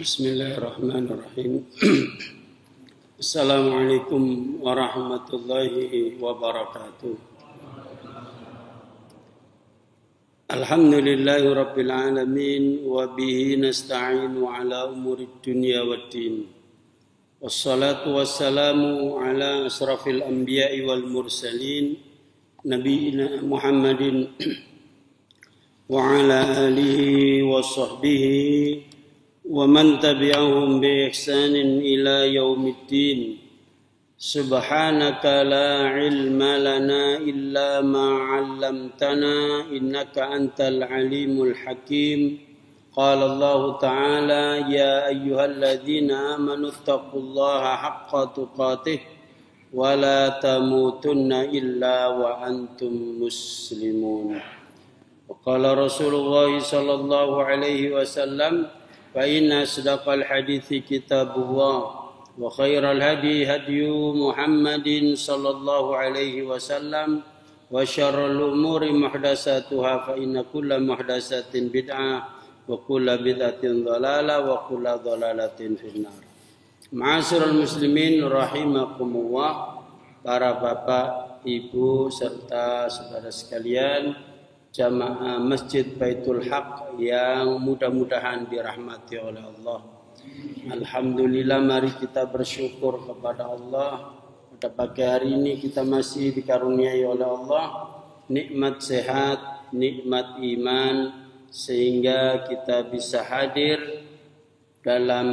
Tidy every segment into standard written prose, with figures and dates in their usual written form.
Bismillahirrahmanirrahim. Assalamualaikum warahmatullahi wabarakatuh. Alhamdulillahi rabbil alamin wa bihi nasta'inu ala umurid dunya waddin. Wassalatu wassalamu ala asrafil anbiya'i wal mursalin nabiyina Muhammadin wa ala alihi wa sahbihi wa man tabi'ahum bi ihsanin ila yaumiddin. Subhanaka la ilma lana illa ma 'allamtana innaka antal alimul hakim. Qala Allah ta'ala ya ayyuhalladzina amanu taqullaha haqqa tuqatih wa la tamutunna illa wa antum muslimun. Wa qala Rasulullah sallallahu alaihi wasallam فإن أصدق الحديث كتاب الله وخير الهدي هدي محمد صلى الله عليه وسلم وشر الأمور محدثاتها فإن كل محدثة بدعة وكل بدعة ضلالة وكل ضلالة في النار. Ma'asyiral muslimin rahimakumullah, para bapak, ibu serta saudara sekalian, jamaah Masjid Baitul Haq yang mudah-mudahan dirahmati oleh Allah. Alhamdulillah, mari kita bersyukur kepada Allah. Pada pagi hari ini kita masih dikaruniai oleh Allah nikmat sehat, nikmat iman, sehingga kita bisa hadir dalam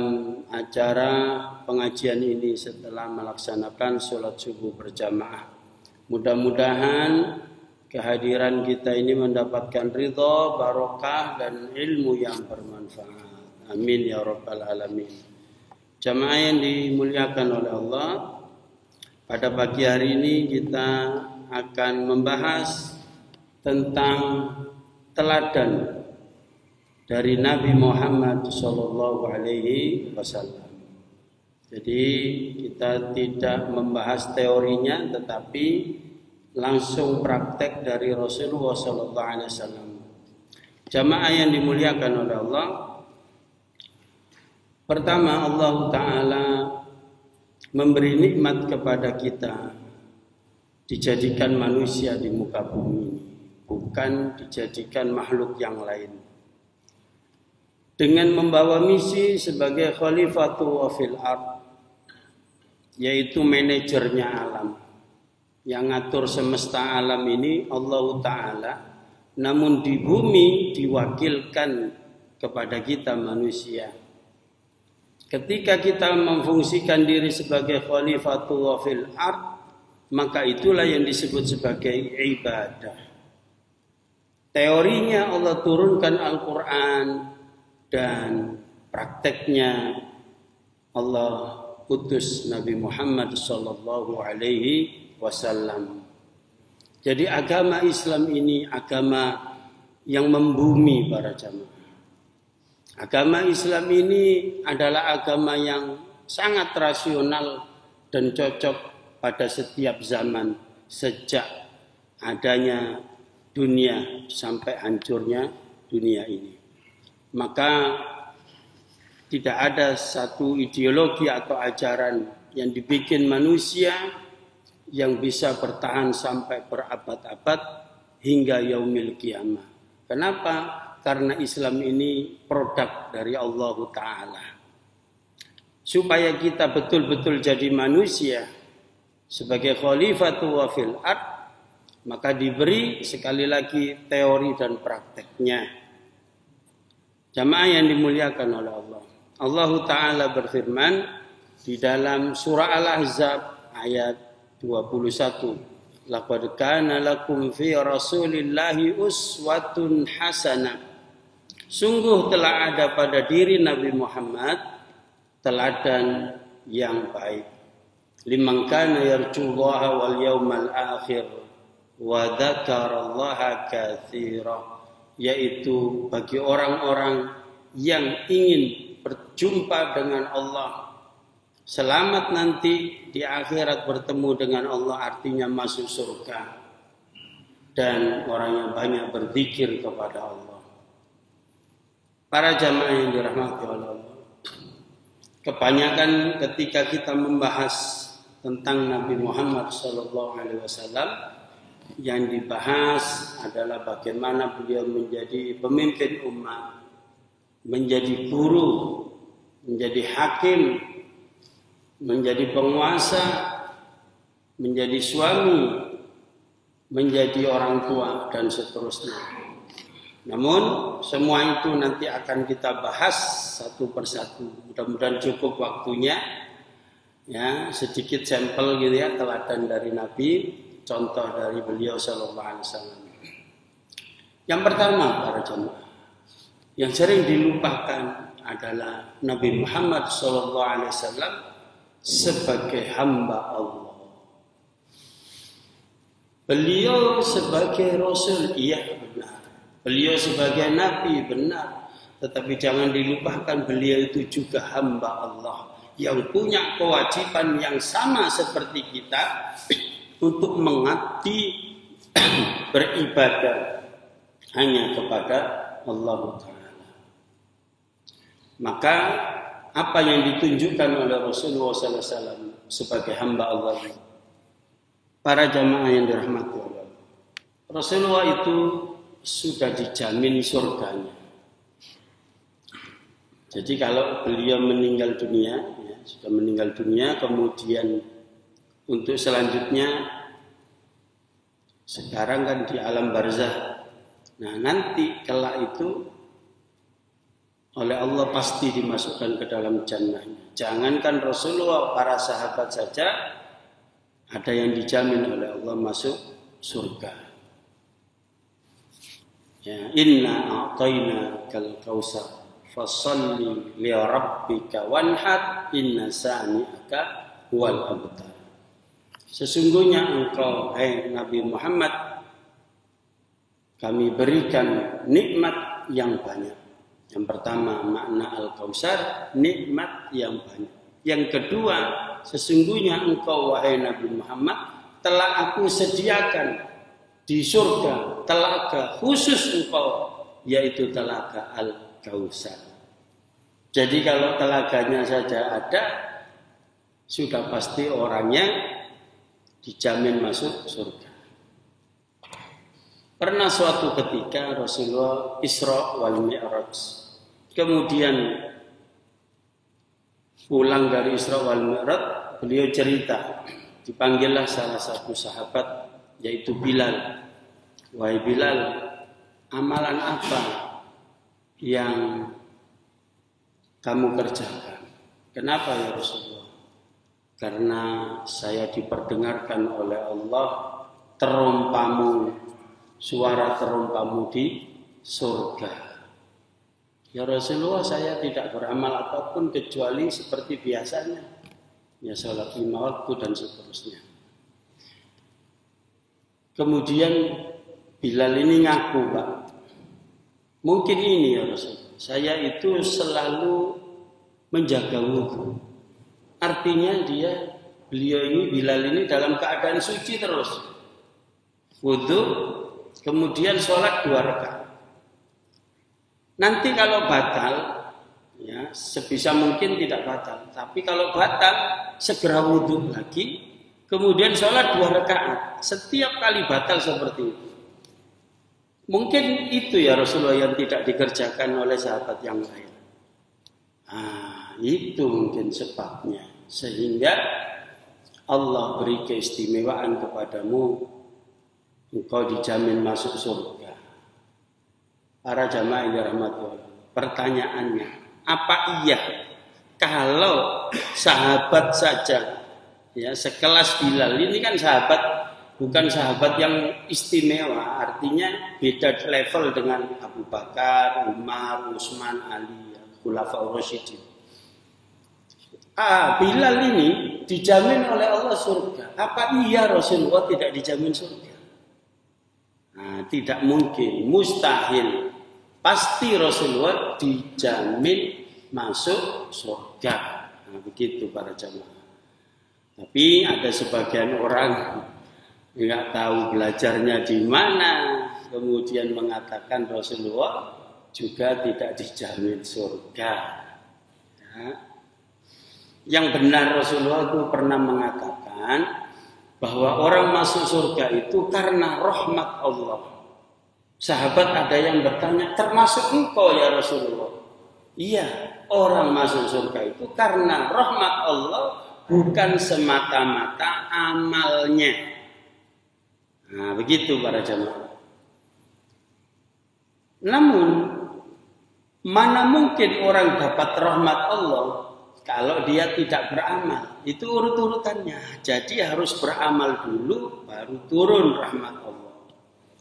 acara pengajian ini setelah melaksanakan sholat subuh berjamaah. Mudah-mudahan kehadiran kita ini mendapatkan ridha, barokah, dan ilmu yang bermanfaat. Amin ya rabbal alamin. Jamaah yang dimuliakan oleh Allah, pada pagi hari ini kita akan membahas tentang teladan dari Nabi Muhammad sallallahu alaihi wasallam. Jadi kita tidak membahas teorinya, tetapi langsung praktek dari Rasulullah sallallahu alaihi wasallam. Jamaah yang dimuliakan oleh Allah, pertama Allah Ta'ala memberi nikmat kepada kita, dijadikan manusia di muka bumi ini, bukan dijadikan makhluk yang lain, dengan membawa misi sebagai khalifatu fil ard, yaitu manajernya alam. Yang ngatur semesta alam ini Allah Ta'ala, namun di bumi diwakilkan kepada kita manusia. Ketika kita memfungsikan diri sebagai khalifatul fil ard, maka itulah yang disebut sebagai ibadah. Teorinya Allah turunkan Al-Quran, dan prakteknya Allah utus Nabi Muhammad sallallahu alaihi wasallam. Jadi agama Islam ini agama yang membumi para jamaah. Agama Islam ini adalah agama yang sangat rasional dan cocok pada setiap zaman, sejak adanya dunia sampai hancurnya dunia ini. Maka tidak ada satu ideologi atau ajaran yang dibikin manusia yang bisa bertahan sampai berabad-abad hingga yaumil qiyamah. Kenapa? Karena Islam ini produk dari Allah Ta'ala. Supaya kita betul-betul jadi manusia sebagai khalifatu wa fil ard, maka diberi sekali lagi teori dan prakteknya. Jamaah yang dimuliakan oleh Allah, Allah Ta'ala berfirman di dalam surah Al-Ahzab ayat 21, laqad kana lakum fi rasulillahi uswatun hasanah. Sungguh telah ada pada diri Nabi Muhammad teladan yang baik. Liman kana yarjullaha wal yawmal akhir wa dzakarallaha katsira, yaitu bagi orang-orang yang ingin berjumpa dengan Allah, selamat nanti di akhirat bertemu dengan Allah, artinya masuk surga, dan orang yang banyak berzikir kepada Allah. Para jamaah yang dirahmati oleh Allah, kebanyakan ketika kita membahas tentang Nabi Muhammad SAW, yang dibahas adalah bagaimana beliau menjadi pemimpin umat, menjadi guru, menjadi hakim, menjadi penguasa, menjadi suami, menjadi orang tua, dan seterusnya. Namun semua itu nanti akan kita bahas satu persatu. Mudah-mudahan cukup waktunya. Ya, sedikit sampel gitu ya, teladan dari Nabi, contoh dari beliau sallallahu alaihi wasallam. Yang pertama, para jemaah, yang sering dilupakan adalah Nabi Muhammad sallallahu alaihi wasallam sebagai hamba Allah. Beliau sebagai Rasul, iya benar. Beliau sebagai Nabi, benar. Tetapi jangan dilupakan beliau itu juga hamba Allah yang punya kewajiban yang sama seperti kita untuk mengabdi beribadah hanya kepada Allah Ta'ala. Maka apa yang ditunjukkan oleh Rasulullah SAW sebagai hamba Allah, para jamaah yang dirahmati Allah, Rasulullah itu sudah dijamin surganya. Jadi kalau beliau meninggal dunia, ya, sudah meninggal dunia, kemudian untuk selanjutnya sekarang kan di alam barzah. Nah, nanti kelak itu oleh Allah pasti dimasukkan ke dalam jannahnya. Jangankan Rasulullah, para sahabat saja ada yang dijamin oleh Allah masuk surga. Ya, inna a'tayna kal kausar fasalli li rabbika wanhar inna sa'ni'aka huwal abtar. Sesungguhnya engkau, hai Nabi Muhammad, kami berikan nikmat yang banyak. Yang pertama makna al-kausar, nikmat yang banyak. Yang kedua, sesungguhnya engkau wahai Nabi Muhammad telah aku sediakan di surga telaga khusus engkau, yaitu telaga Al-Kausar. Jadi kalau telaganya saja ada, sudah pasti orangnya dijamin masuk surga. Pernah suatu ketika Rasulullah Isra wal Mi'raj, kemudian pulang dari Isra wal Mi'raj, beliau cerita, dipanggillah salah satu sahabat yaitu Bilal. Wahai Bilal, amalan apa yang kamu kerjakan? Kenapa ya Rasulullah? Karena saya diperdengarkan oleh Allah terompamu, suara terompamu di surga. Ya Rasulullah, saya tidak beramal apapun kecuali seperti biasanya. Ya salat 5 waktu dan seterusnya. Kemudian Bilal ini ngaku, Pak, mungkin ini ya Rasul, saya itu selalu menjaga wudhu. Artinya beliau ini, Bilal ini dalam keadaan suci terus. Wudhu, kemudian sholat 2 rakaat. Nanti kalau batal, ya sebisa mungkin tidak batal. Tapi kalau batal, segera wudhu lagi, kemudian sholat 2 rakaat. Setiap kali batal seperti itu. Mungkin itu ya Rasulullah yang tidak dikerjakan oleh sahabat yang lain. Itu mungkin sebabnya. Sehingga Allah beri keistimewaan kepadamu, engkau dijamin masuk surga. Para jamaah yang dirahmati Allah, pertanyaannya, apa iya kalau sahabat saja, ya sekelas Bilal, ini kan sahabat, bukan sahabat yang istimewa, artinya beda level dengan Abu Bakar, Umar, Utsman, Ali, Khulafaur Rasyidin. Bilal ini dijamin oleh Allah surga. Apa iya Rasulullah tidak dijamin surga? Tidak mungkin, mustahil. Pasti Rasulullah dijamin masuk surga. Begitu para jamaah. Tapi ada sebagian orang nggak tahu belajarnya di mana, kemudian mengatakan Rasulullah juga tidak dijamin surga. Ya. Yang benar Rasulullah itu pernah mengatakan bahwa orang masuk surga itu karena rahmat Allah. Sahabat ada yang bertanya, termasuk engkau ya Rasulullah? Iya, orang masuk surga itu karena rahmat Allah, bukan semata-mata amalnya. Nah, begitu para jamaah. Namun, mana mungkin orang dapat rahmat Allah kalau dia tidak beramal? Itu urut-urutannya. Jadi harus beramal dulu, baru turun rahmat Allah.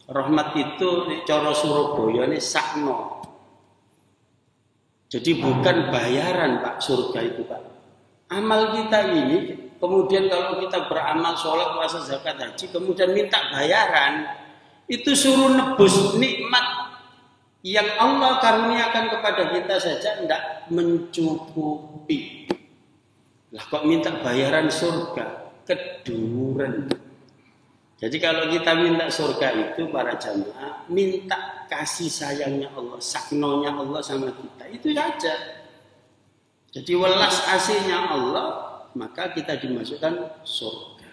Rahmat itu cara Surabaya ini sakno. Jadi bukan bayaran Pak surga itu Pak. Amal kita ini, kemudian kalau kita beramal sholat, puasa, zakat, haji, kemudian minta bayaran, itu suruh nebus nikmat yang Allah karuniakan kepada kita saja tidak mencukupi. Lah kok minta bayaran surga? Keduren. Jadi kalau kita minta surga itu para jamaah, minta kasih sayangnya Allah, saknonya Allah sama kita. Itu saja. Jadi welas asihnya Allah, maka kita dimasukkan surga.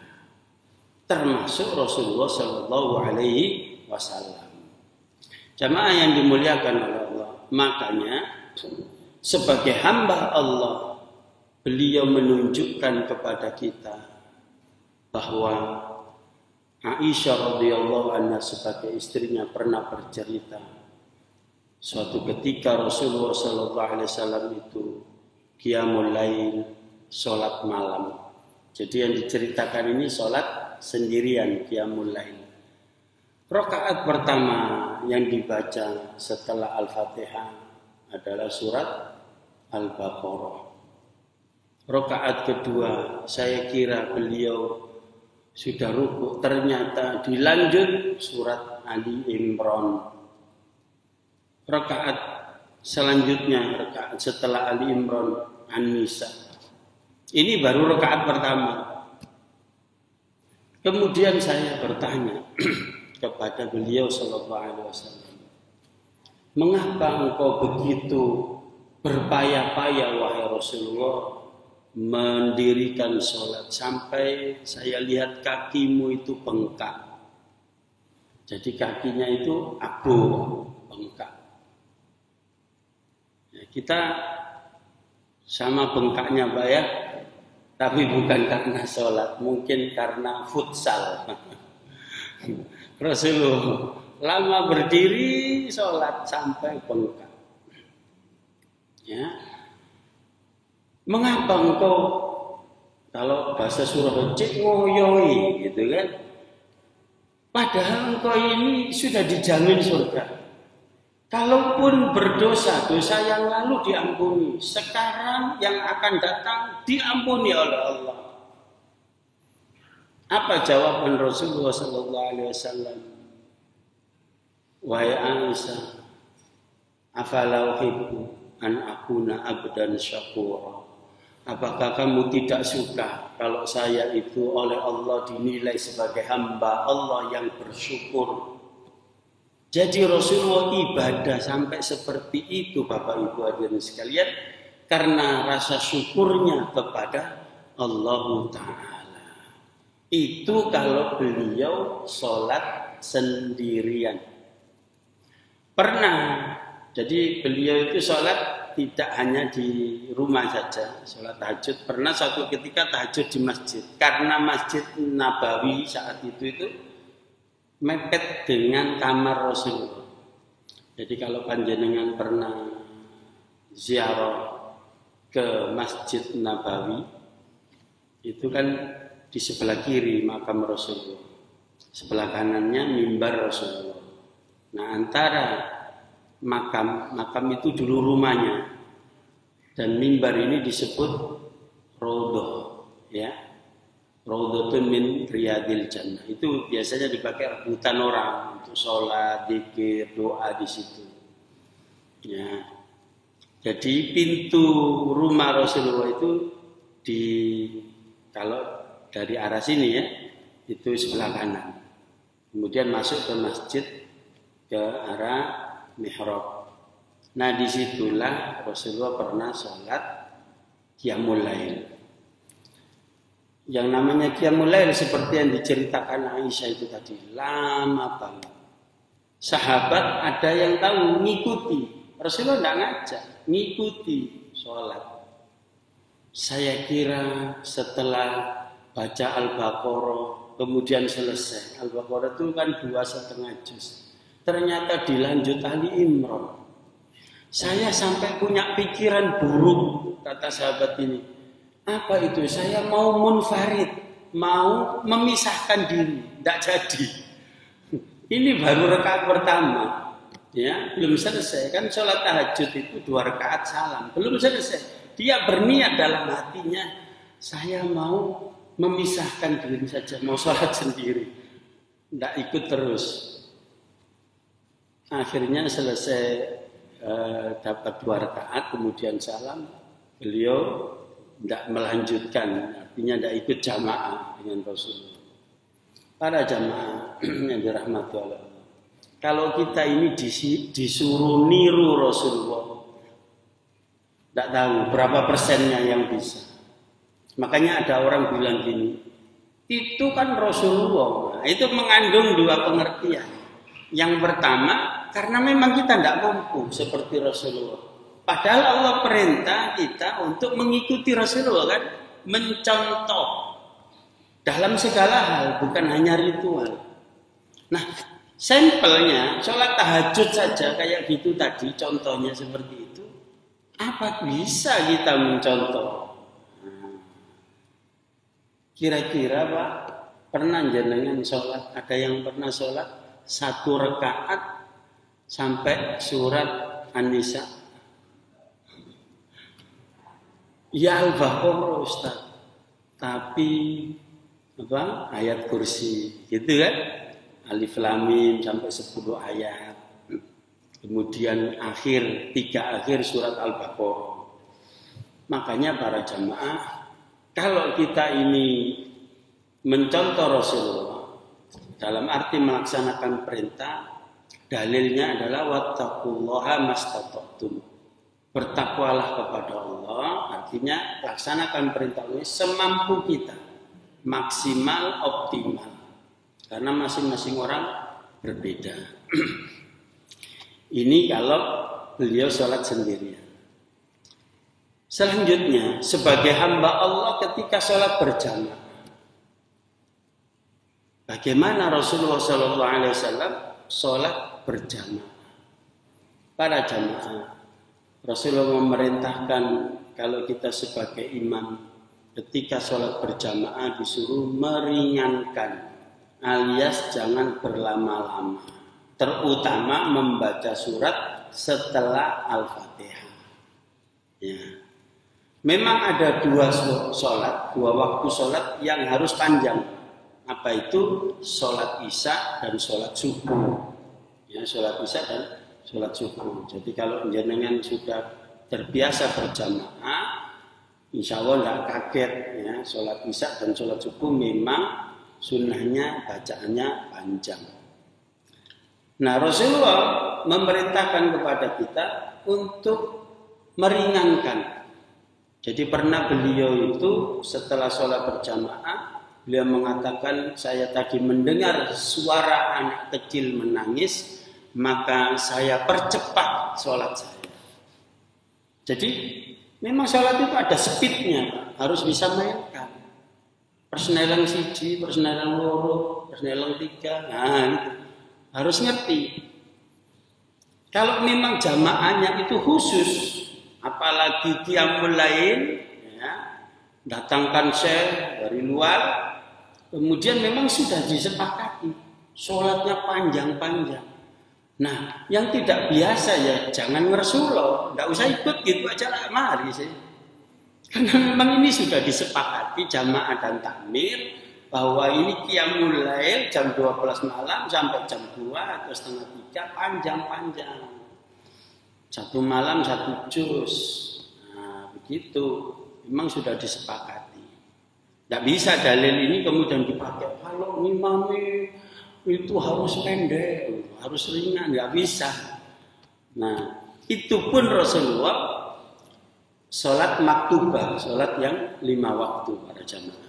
Termasuk Rasulullah Shallallahu Alaihi Wasallam. Jamaah yang dimuliakan oleh Allah. Makanya sebagai hamba Allah, beliau menunjukkan kepada kita bahwa Aisyah radhiyallahu anha sebagai istrinya pernah bercerita suatu ketika Rasulullah sallallahu alaihi wasallam itu qiyamul lail, salat malam. Jadi yang diceritakan ini salat sendirian qiyamul lail. Rakaat pertama yang dibaca setelah Al-Fatihah adalah surat Al-Baqarah. Rakaat kedua saya kira beliau sudah rukuk, ternyata dilanjut surat Ali Imran. Rakaat selanjutnya, rakaat setelah Ali Imran, An-Nisa. Ini baru rakaat pertama. Kemudian saya bertanya kepada beliau sallallahu alaihi wasallam, mengapa engkau begitu berpayah-payah wahai Rasulullah mendirikan sholat sampai saya lihat kakimu itu bengkak. Jadi kakinya itu abu bengkak. Ya, kita sama bengkaknya Pak ya, tapi bukan karena sholat, mungkin karena futsal. Rasulullah lama berdiri sholat sampai bengkak. Ya. Mengapa engkau kalau bahasa Surabaya cek ngoyoi gitu kan? Padahal engkau ini sudah dijamin surga. Kalaupun berdosa, dosa yang lalu diampuni, sekarang yang akan datang diampuni oleh Allah. Apa jawaban Rasulullah sallallahu alaihi wasallam? Wahai Aisyah, afala uhibbu an akuna abdan syakura. Apakah kamu tidak suka kalau saya itu oleh Allah dinilai sebagai hamba Allah yang bersyukur? Jadi Rasulullah ibadah sampai seperti itu Bapak Ibu hadirin sekalian karena rasa syukurnya kepada Allah Ta'ala. Itu kalau beliau sholat sendirian. Pernah, jadi beliau itu sholat tidak hanya di rumah saja, sholat tahajud. Pernah suatu ketika tahajud di masjid. Karena Masjid Nabawi saat itu mepet dengan kamar Rasulullah. Jadi kalau panjenengan pernah ziarah ke Masjid Nabawi, itu kan di sebelah kiri makam Rasulullah. Sebelah kanannya mimbar Rasulullah. Nah antara makam itu dulu rumahnya dan mimbar ini disebut raudhah ya, raudhatun min riyadil jannah. Itu biasanya dipakai rebutan orang untuk sholat, zikir, doa di situ ya. Jadi pintu rumah Rasulullah itu kalau dari arah sini ya, itu sebelah kanan. Kemudian masuk ke masjid ke arah mihrab. Nah disitulah Rasulullah pernah sholat qiyamul lail. Yang namanya qiyamul lail seperti yang diceritakan Aisyah itu tadi, lama banget. Sahabat ada yang tahu ngikuti, Rasulullah tidak ngajak, ngikuti sholat. Saya kira setelah baca Al-Baqarah kemudian selesai. Al-Baqarah itu kan 2,5 juz. Ternyata dilanjut Ali Imran. Saya sampai punya pikiran buruk, kata sahabat ini. Apa itu? Saya mau munfarid, mau memisahkan diri, tidak jadi. Ini baru rakaat pertama, ya belum selesai. Kan sholat tahajud itu 2 rakaat salam, belum selesai. Dia berniat dalam hatinya, saya mau memisahkan diri saja, mau sholat sendiri, tidak ikut terus. Akhirnya selesai dapat 2 rakaat, kemudian salam, beliau tidak melanjutkan, artinya tidak ikut jamaah dengan Rasulullah. Para jamaah yang dirahmati Allah, kalau kita ini disuruh niru Rasulullah, tidak tahu berapa persennya yang bisa. Makanya ada orang bilang gini, itu kan Rasulullah. Nah, itu mengandung 2 pengertian. Yang pertama, karena memang kita tidak mampu seperti Rasulullah. Padahal Allah perintah kita untuk mengikuti Rasulullah, kan? Mencontoh dalam segala hal, bukan hanya ritual. Nah, sampelnya sholat tahajud saja kayak gitu tadi, contohnya seperti itu. Apa bisa kita mencontoh? Kira-kira Pak, pernah jenengan sholat? Ada yang pernah sholat 1 rakaat sampai surat An-Nisa? Ya Al-Baqarah Ustaz, tapi apa? Ayat kursi, gitu kan? Alif Lam Mim sampai 10 ayat. Kemudian 3 akhir surat Al-Baqarah. Makanya para jamaah, kalau kita ini mencontoh Rasulullah dalam arti melaksanakan perintah, dalilnya adalah wattaqullaha mastata'tum. Bertakwalah kepada Allah, artinya laksanakan perintah Allah semampu kita, maksimal, optimal. Karena masing-masing orang berbeda. Ini kalau beliau sholat sendirian. Selanjutnya, sebagai hamba Allah ketika sholat berjamaah, bagaimana Rasulullah SAW sholat berjamaah? Para jamaah, Rasulullah memerintahkan kalau kita sebagai imam ketika sholat berjamaah disuruh meringankan, alias jangan berlama-lama, terutama membaca surat setelah Al-Fatihah. Ya. Memang ada 2 waktu sholat yang harus panjang. Apa itu? Sholat isya dan sholat subuh. Ya, sholat isya dan sholat subuh. Jadi kalau jenengan sudah terbiasa berjamaah, insya Allah tidak kaget ya. Sholat isya dan sholat subuh memang sunnahnya bacaannya panjang. Nah, Rasulullah memerintahkan kepada kita untuk meringankan. Jadi pernah beliau itu setelah sholat berjamaah, beliau mengatakan, saya tadi mendengar suara anak kecil menangis, maka saya percepat sholat saya. Jadi memang sholat itu ada speednya, harus bisa mainkan. Persnelang 1, persnelang 2, persnelang 3, nah gitu. Harus ngerti. Kalau memang jamaahnya itu khusus, apalagi qiyamul lail, ya, datangkan syekh dari luar, kemudian memang sudah disepakati, sholatnya panjang-panjang. Nah, yang tidak biasa ya jangan ngersuloh, tidak usah ikut gitu aja lah, mari sih. Karena memang ini sudah disepakati jamaah dan takmir bahwa ini qiyamul lail jam 12 malam sampai jam 2 atau setengah 3 panjang-panjang. 1 malam 1 juz. Nah, begitu. Memang sudah disepakati. Tidak bisa dalil ini kemudian dipakai. Kalau imam itu harus pendek, harus ringan, nggak bisa. Nah, itu pun Rasulullah sholat maktubah, sholat yang 5 waktu pada jamaah.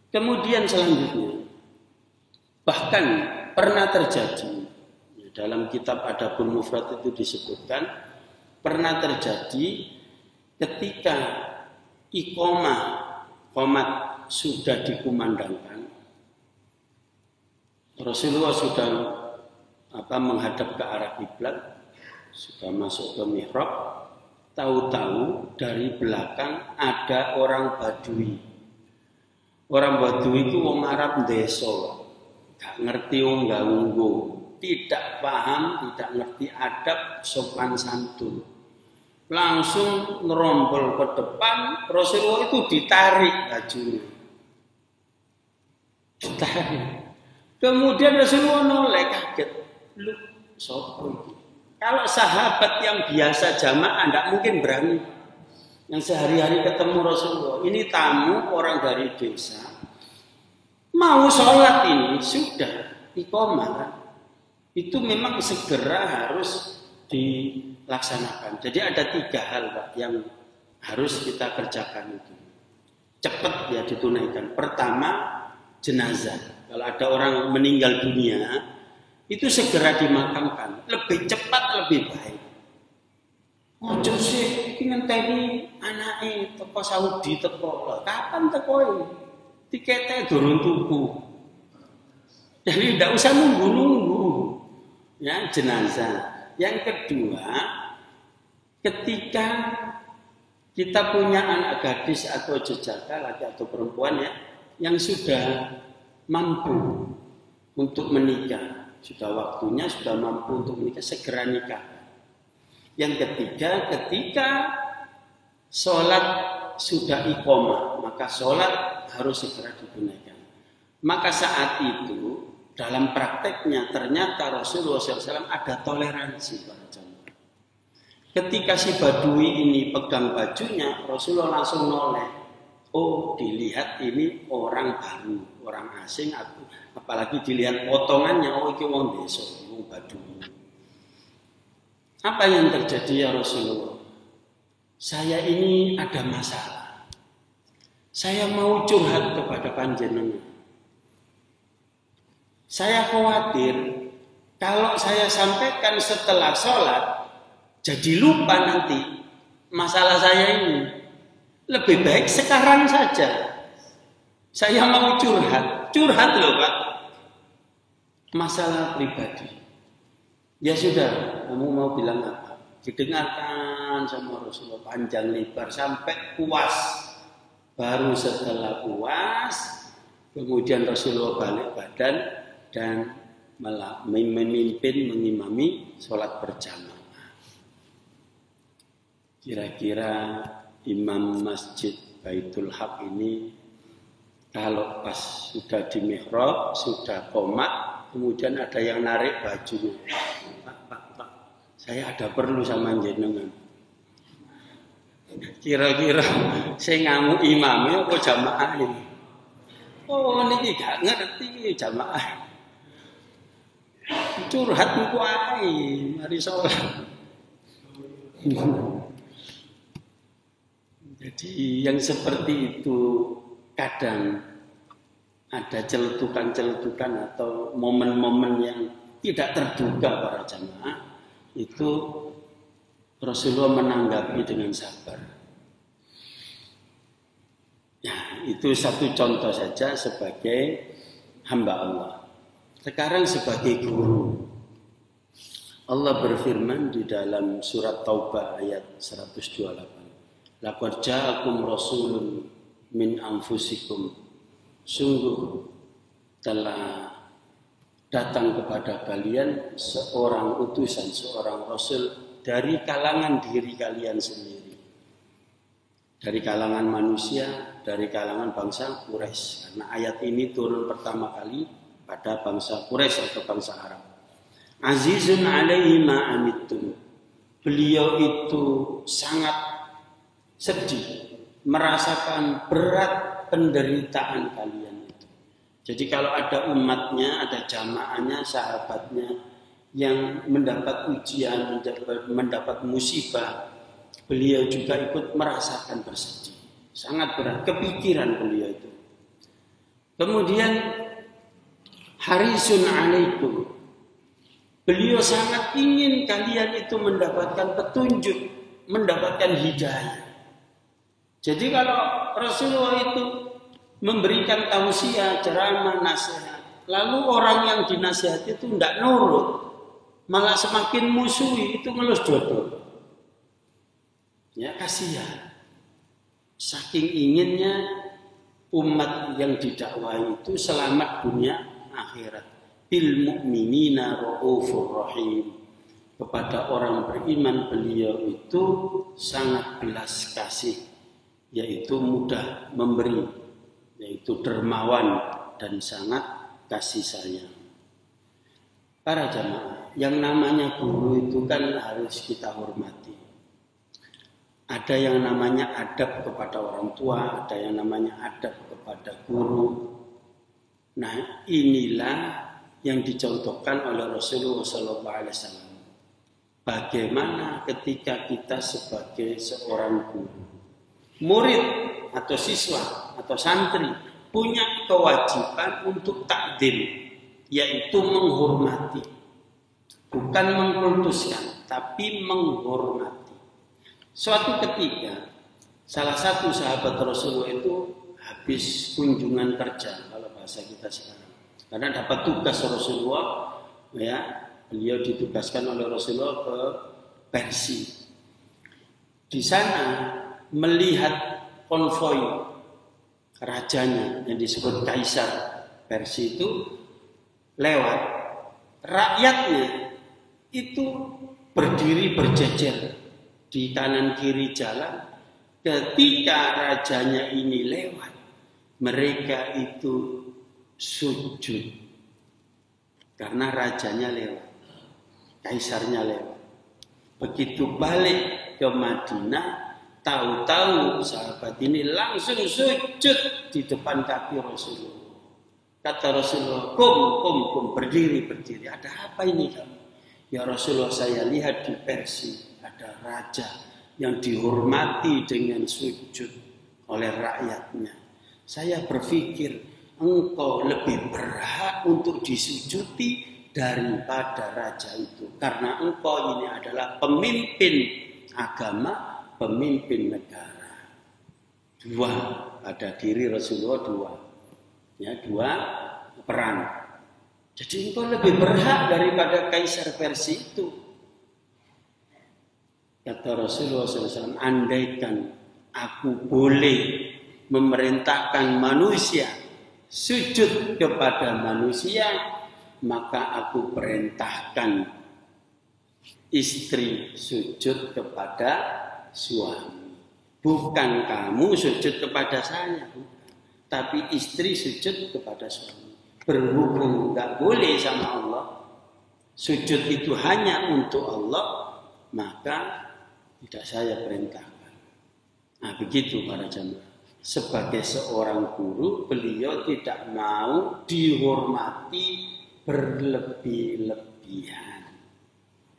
Kemudian selanjutnya, bahkan pernah terjadi, dalam kitab Adabul Mufrad itu disebutkan, pernah terjadi ketika qomat sudah dikumandangkan, Rasulullah sudah menghadap ke arah kiblat, sudah masuk ke mihrab, tahu-tahu dari belakang ada orang Badui. Orang Badui itu wong Arab desa, gak ngerti unggu, tidak paham, tidak ngerti adab sopan santun. Langsung ngerombol ke depan, Rasulullah itu ditarik bajunya. Ditarik. Kemudian Rasulullah noleh kaget. Lu sapa iki? Kalau sahabat yang biasa jamaah tidak mungkin berani. Yang sehari-hari ketemu Rasulullah, ini tamu orang dari desa, mau sholat ini sudah iqamah, itu memang segera harus dilaksanakan. Jadi ada 3 hal Pak yang harus kita kerjakan itu. Cepat ya ditunaikan. Pertama, jenazah. Kalau ada orang meninggal dunia, itu segera dimakamkan. Lebih cepat lebih baik. Ojo sih, iki ngenteni anake teko Saudi teko. Kapan teko iki? Tiketnya durung tuku. Jadi tidak usah nunggu-nunggu. Ya, jenazah. Yang kedua, ketika kita punya anak gadis atau jejaka laki atau perempuan ya, yang sudah mampu untuk menikah, sudah waktunya, sudah mampu untuk menikah, segera nikah. Yang ketiga, ketika sholat sudah iqamah, maka sholat harus segera ditunaikan. Maka saat itu, dalam prakteknya ternyata Rasulullah SAW ada toleransi para jamaah. Ketika si Badui ini pegang bajunya, Rasulullah langsung noleh. Oh, dilihat ini orang baru, orang asing, apalagi dilihat potongannya, oh ini wong desa, wong Badui. Apa yang terjadi ya Rasulullah? Saya ini ada masalah. Saya mau curhat kepada panjenengan. Saya khawatir kalau saya sampaikan setelah sholat, jadi lupa nanti masalah saya ini. Lebih baik sekarang saja. Saya mau curhat loh Pak. Masalah pribadi. Ya sudah, kamu mau bilang apa? Didengarkan sama Rasulullah panjang lebar sampai puas. Baru setelah puas, kemudian Rasulullah balik badan dan mengimami sholat berjamaah. Kira-kira imam masjid Baitul Haq ini kalau pas sudah di mihrab, sudah qomat, kemudian ada yang narik bajunya. Pak, saya ada perlu sama jenengan. Kira-kira saya ngamuk imamnya apa jamaah ini? Oh, ini gak ngerti jamaah. Curhat niku ae, mari sholat. Jadi yang seperti itu kadang ada celetukan-celetukan atau momen-momen yang tidak terduga para jamaah, itu Rasulullah menanggapi dengan sabar. Ya, itu satu contoh saja sebagai hamba Allah. Sekarang sebagai guru, Allah berfirman di dalam surat Taubah ayat 128. Laqad ja'akum rasulun min anfusikum. Sungguh telah datang kepada kalian seorang utusan, seorang rasul dari kalangan diri kalian sendiri. Dari kalangan manusia, dari kalangan bangsa Quraisy. Karena ayat ini turun pertama kali pada bangsa Quraisy atau bangsa Arab. Azizun alaihi ma anittum. Beliau itu sangat sedih, merasakan berat penderitaan kalian itu. Jadi kalau ada umatnya, ada jamaahnya, sahabatnya yang mendapat ujian, mendapat musibah, beliau juga ikut merasakan bersedih. Sangat berat kepikiran beliau itu. Kemudian harisun alaikum. Beliau sangat ingin kalian itu mendapatkan petunjuk, mendapatkan hidayah. Jadi kalau Rasulullah itu memberikan tausiah, ceramah, nasihat, lalu orang yang dinasihati itu tidak nurut, malah semakin musuhi, itu ngelus dodol. Ya, kasihan. Saking inginnya umat yang didakwahi itu selamat dunia akhirat. Bil mu'minina raufur rahim. Kepada orang beriman beliau itu sangat belas kasih, yaitu mudah memberi, yaitu dermawan dan sangat kasih sayang. Para jamaah, yang namanya guru itu kan harus kita hormati. Ada yang namanya adab kepada orang tua, ada yang namanya adab kepada guru. Nah, inilah yang dicontohkan oleh Rasulullah SAW. Bagaimana ketika kita sebagai seorang guru, murid atau siswa atau santri punya kewajiban untuk takdim, yaitu menghormati, bukan mengkultuskan, tapi menghormati. Suatu ketika, salah satu sahabat Rasulullah itu habis kunjungan kerja, kalau bahasa kita sekarang, karena dapat tugas Rasulullah, ya, beliau ditugaskan oleh Rasulullah ke Persia. Di sana melihat konvoi rajanya yang disebut Kaisar Persia itu lewat, rakyatnya itu berdiri berjejer di kanan kiri jalan. Ketika rajanya ini lewat, mereka itu sujud karena rajanya lewat, kaisarnya lewat. Begitu balik ke Madinah, tahu-tahu sahabat ini langsung sujud di depan kaki Rasulullah. Kata Rasulullah, kum, berdiri. Ada apa ini kamu? Ya Rasulullah, saya lihat di Persia ada raja yang dihormati dengan sujud oleh rakyatnya. Saya berpikir engkau lebih berhak untuk disujuti daripada raja itu. Karena engkau ini adalah pemimpin agama, pemimpin negara. Dua pada diri Rasulullah, dua peran. Jadi engkau lebih berhak daripada Kaisar Persia itu. Kata Rasulullah SAW, andaikan aku boleh memerintahkan manusia sujud kepada manusia, maka aku perintahkan istri sujud kepada suami. Bukan kamu sujud kepada saya, tapi istri sujud kepada suami. Berhubung gak boleh sama Allah, sujud itu hanya untuk Allah, maka tidak saya perintahkan. Nah, begitu para jamaah. Sebagai seorang guru, beliau tidak mau dihormati berlebih-lebihan.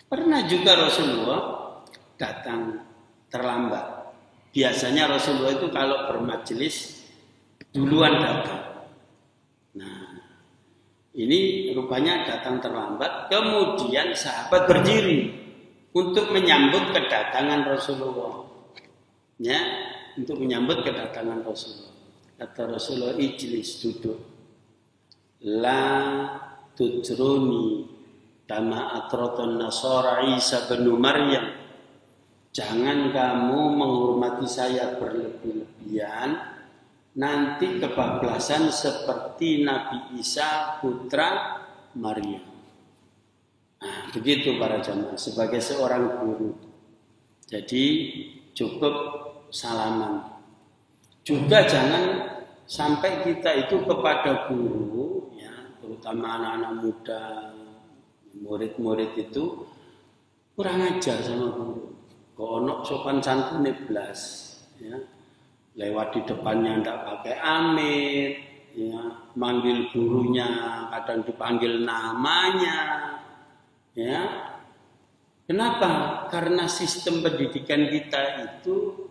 Pernah juga Rasulullah datang terlambat. Biasanya Rasulullah itu kalau bermajelis duluan datang. Nah, ini rupanya datang terlambat. Kemudian sahabat berdiri untuk menyambut kedatangan Rasulullah. Ya, untuk menyambut kedatangan Rasulullah. Kata Rasulullah, ijlis, duduk. La tujruni kama atraton nasara Isa bin Maryam. Jangan kamu menghormati saya berlebih-lebihan, nanti kebablasan seperti Nabi Isa putra Maryam. Nah, begitu para jamaah, sebagai seorang guru. Jadi cukup salaman. Juga jangan sampai kita itu kepada guru, ya, terutama anak-anak muda, murid-murid itu kurang ajar sama guru. Kono sopan santun blas, ya. Lewat di depannya ndak pakai amit, ya, manggil gurunya kadang dipanggil namanya. Ya, kenapa? Karena sistem pendidikan kita itu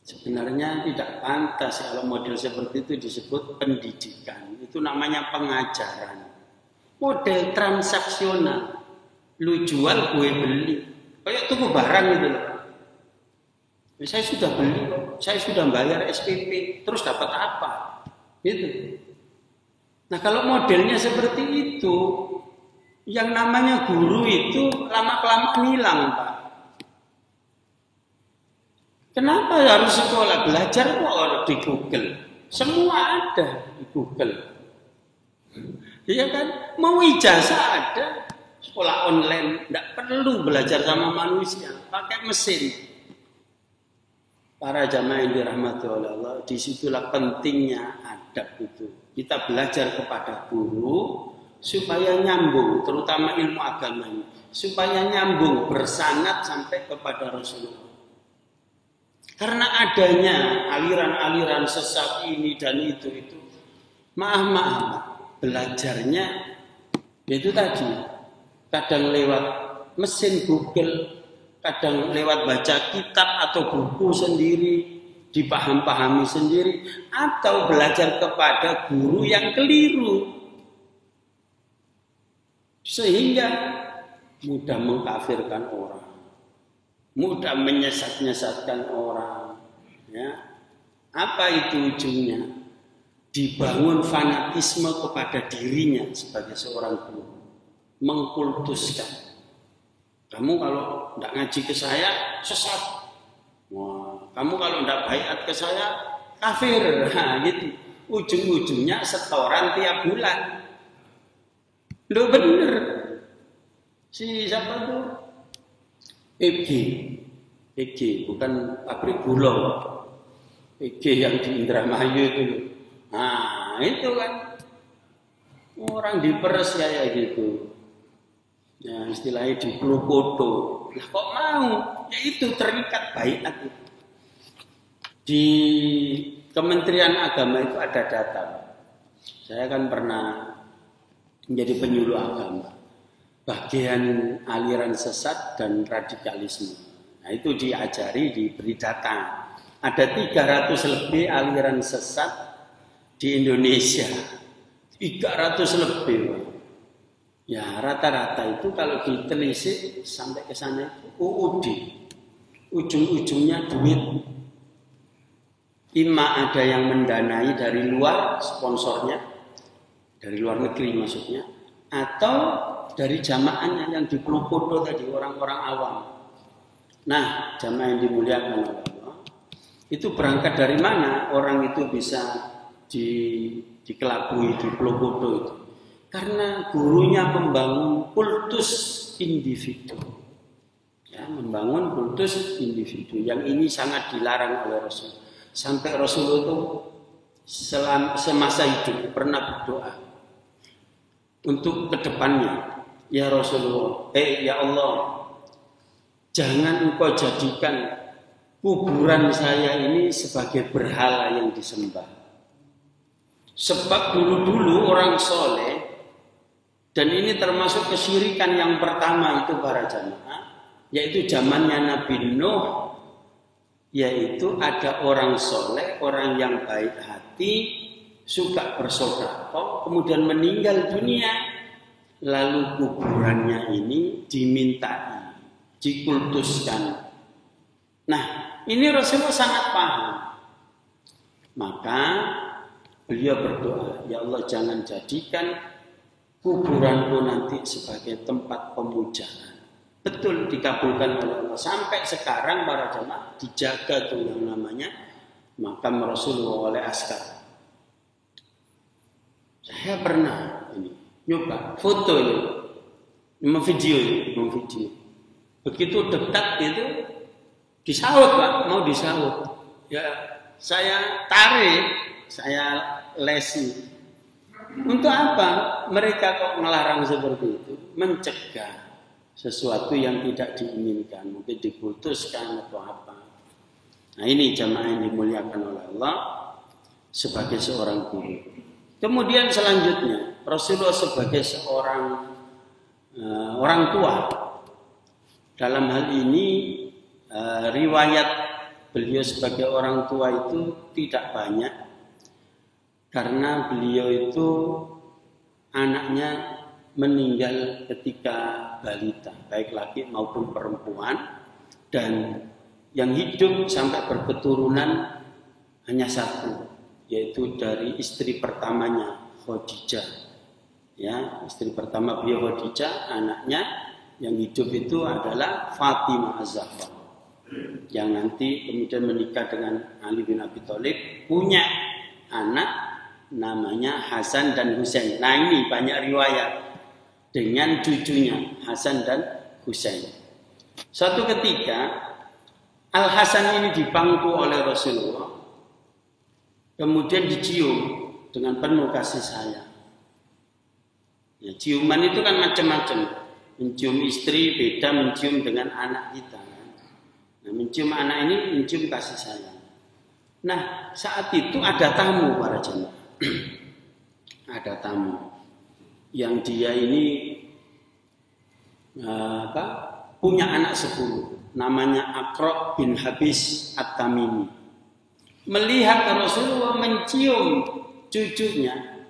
Sebenarnya tidak pantas kalau model seperti itu disebut pendidikan. Itu namanya pengajaran. Model transaksional. Lu jual, gue beli. Kayak tuku barang gitu loh. Saya sudah beli, saya sudah bayar SPP, terus dapat apa? Gitu. Nah kalau modelnya seperti itu, yang namanya guru itu lama-kelamaan hilang, Pak. Kenapa harus sekolah? Belajar kok di Google. Semua ada di Google. Iya kan? Mau ijazah ada. Sekolah online. Tidak perlu belajar sama manusia. Pakai mesin. Para jamaah yang dirahmati oleh Allah. Disitulah pentingnya adab itu. Kita belajar kepada guru. Supaya nyambung. Terutama ilmu agama ini. Supaya nyambung. Bersanad sampai kepada Rasulullah. Karena adanya aliran-aliran sesat ini dan itu. Maaf, belajarnya itu tadi. Kadang lewat mesin Google, kadang lewat baca kitab atau buku sendiri, dipaham-pahami sendiri, atau belajar kepada guru yang keliru. Sehingga mudah mengkafirkan orang. Mudah menyesat-nyesatkan orang. Ya. Apa itu ujungnya? Dibangun fanatisme kepada dirinya sebagai seorang guru. Mengkultuskan. Kamu kalau tidak ngaji ke saya, sesat. Wah, kamu kalau tidak baiat ke saya, kafir. Nah, gitu. Ujung-ujungnya setoran tiap bulan. Loh bener. Si siapa tuh? EG bukan pabrik gula. EG yang di Indramayu itu. Nah, itu kan orang diperes ya gitu. Ya istilahnya di Plukoto. Nah, kok mau? Ya itu terikat baiat itu. Di Kementerian Agama itu ada data. Saya kan pernah menjadi penyuluh agama. Bagian aliran sesat dan radikalisme. Nah itu diajari, diberi data. Ada 300 lebih aliran sesat di Indonesia. 300 lebih. Ya rata-rata itu kalau ditelisik sampai ke sana itu UUD. Ujung-ujungnya duit. Ima ada yang mendanai dari luar sponsornya. Dari luar negeri maksudnya. Atau dari jamaahnya yang di Plukoto tadi, orang-orang awam. Nah, jamaah yang dimuliakan oleh Allah, itu berangkat dari mana orang itu bisa dikelabui di Plukoto itu? Karena gurunya membangun kultus individu. Ya, membangun kultus individu. Yang ini sangat dilarang oleh Rasul. Sampai Rasul itu semasa hidup pernah berdoa untuk kedepannya. Ya Rasulullah, ya Allah, jangan engkau jadikan kuburan saya ini sebagai berhala yang disembah. Sebab dulu-dulu orang soleh, dan ini termasuk kesyirikan yang pertama itu para jamaah, yaitu zamannya Nabi Nuh, yaitu ada orang soleh, orang yang baik hati, suka bersedekah, kemudian meninggal dunia. Lalu kuburannya ini dimintai, dikultuskan. Nah, ini Rasulullah sangat paham. Maka beliau berdoa, ya Allah jangan jadikan kuburanku nanti sebagai tempat pemujaan. Betul dikabulkan oleh Allah. Sampai sekarang para jemaah dijaga tuh yang namanya makam Rasulullah oleh Askar. Saya pernah ini nyoba foto ini, video. Begitu dekat itu disaut Pak, mau disaut. Ya saya tarik, saya lesi. Untuk apa? Mereka kok melarang seperti itu? Mencegah sesuatu yang tidak diinginkan, mungkin dikultuskan atau apa. Nah ini jamaah yang dimuliakan oleh Allah sebagai seorang guru. Kemudian selanjutnya Rasulullah sebagai seorang orang tua. Dalam hal ini riwayat beliau sebagai orang tua itu tidak banyak, karena beliau itu anaknya meninggal ketika balita, baik laki maupun perempuan, dan yang hidup sampai berketurunan hanya satu, yaitu dari istri pertamanya Khadijah. Ya, istri pertama beliau Khadijah, anaknya yang hidup itu adalah Fatimah Az-Zahra, yang nanti kemudian menikah dengan Ali bin Abi Thalib, punya anak namanya Hasan dan Husain. Nah, ini banyak riwayat dengan cucunya Hasan dan Husain. Suatu ketika Al-Hasan ini dipangku oleh Rasulullah, kemudian dicium dengan penuh kasih sayang. Ya, ciuman itu kan macam-macam. Mencium istri beda mencium dengan anak kita. Nah, mencium anak ini mencium kasih sayang. Nah, saat itu ada tamu para jemaah. Ada tamu yang dia ini punya anak 10, namanya Aqra bin Habis At-Tamimi. Melihat Rasulullah mencium cucunya,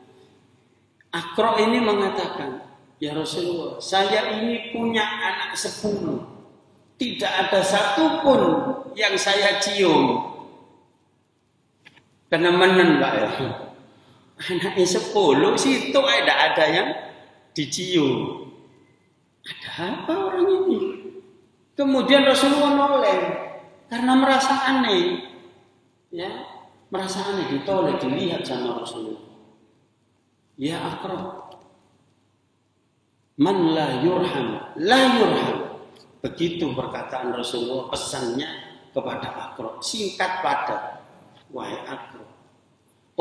Aqra ini mengatakan, "Ya Rasulullah, saya ini punya anak 10. Tidak ada satupun yang saya cium." Kenemenan Pak ya. Anaknya 10 situ tidak ada yang dicium. Ada apa orang ini? Kemudian Rasulullah noleh karena merasa aneh. Ya, merasa aneh, ditoleh, dilihat sama Rasulullah. "Ya Aqra, man la yurham, la yurham." Begitu perkataan Rasulullah, pesannya kepada Aqra, singkat padat. "Wahai Aqra,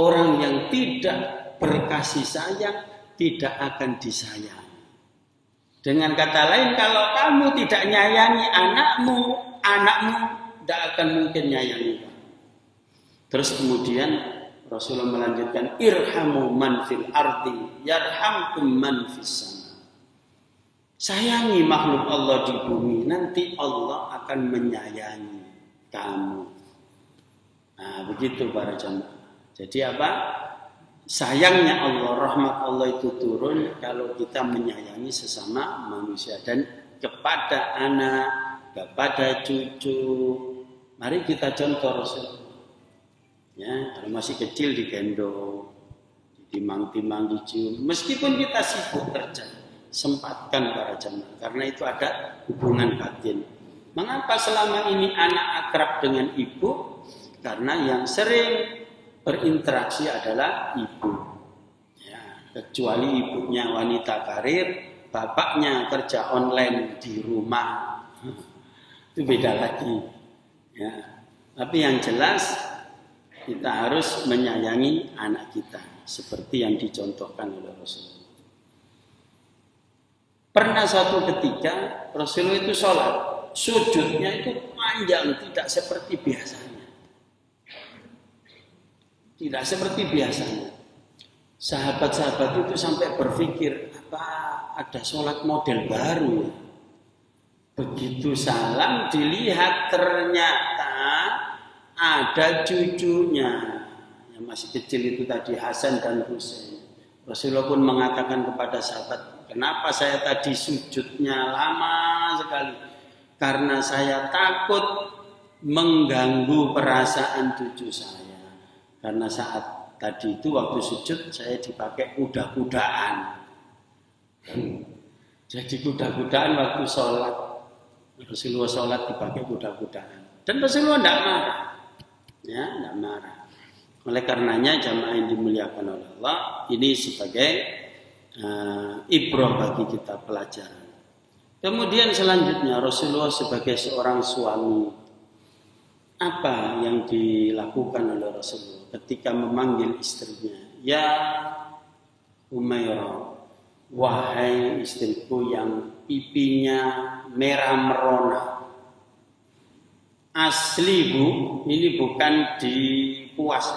orang yang tidak berkasih sayang tidak akan disayang." Dengan kata lain, kalau kamu tidak nyayangi anakmu tidak akan mungkin nyayangi kamu. Terus kemudian Rasulullah melanjutkan, "Irhamu man fil ardi yarhamkum man fis sama." Sayangi makhluk Allah di bumi, nanti Allah akan menyayangi kamu. Nah, begitu para jemaah. Jadi apa? Sayangnya Allah, rahmat Allah itu turun kalau kita menyayangi sesama manusia, dan kepada anak, kepada cucu. Mari kita contoh Rasulullah. Ya, kalau masih kecil digendong, ditimang-timang, dicium. Meskipun kita sibuk kerja, sempatkan para jemaah, karena itu ada hubungan batin. Mengapa selama ini anak akrab dengan ibu? Karena yang sering berinteraksi adalah ibu. Ya, kecuali ibunya wanita karir, bapaknya kerja online di rumah, itu beda lagi. Ya, tapi yang jelas kita harus menyayangi anak kita seperti yang dicontohkan oleh Rasulullah. Pernah suatu ketika Rasulullah itu sholat, sujudnya itu panjang, tidak seperti biasanya. Tidak seperti biasanya. Sahabat-sahabat itu sampai berpikir, apa ada sholat model baru? Begitu salam dilihat ternyata ada cucunya yang masih kecil itu tadi, Hasan dan Husain. Rasulullah pun mengatakan kepada sahabat, "Kenapa saya tadi sujudnya lama sekali? Karena saya takut mengganggu perasaan cucu saya. Karena saat tadi itu waktu sujud saya dipakai kuda-kudaan." Jadi kuda-kudaan waktu sholat. Rasulullah sholat dipakai kuda-kudaan. Dan Rasulullah tidak marah. Ya, tidak marah. Oleh karenanya jamaah yang dimuliakan oleh Allah, ini sebagai ibrah bagi kita, pelajaran. Kemudian selanjutnya Rasulullah sebagai seorang suami, apa yang dilakukan oleh Rasulullah ketika memanggil istrinya? "Ya Umairah, wahai istriku yang pipinya merah merona." Asli bu, ini bukan dipuas.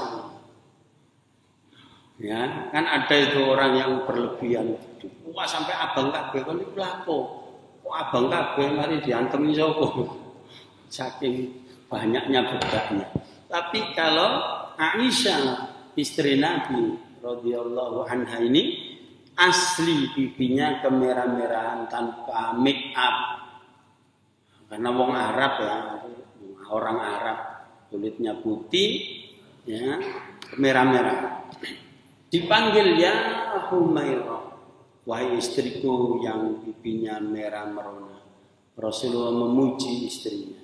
Ya, kan ada itu orang yang berlebihan, dipuas sampai abang kabeh, kan itu lapo. Kok abang kabeh mari diantemi sapa? Saking banyaknya bedaknya. Tapi kalau Aisyah istri Nabi radhiyallahu anha ini asli pipinya kemerah-merahan tanpa make up. Karena wong Arab ya, orang Arab kulitnya putih ya, merah-merah. Dipanggil ya Humairah, wahai istriku yang pipinya merah merona. Rasulullah memuji istrinya.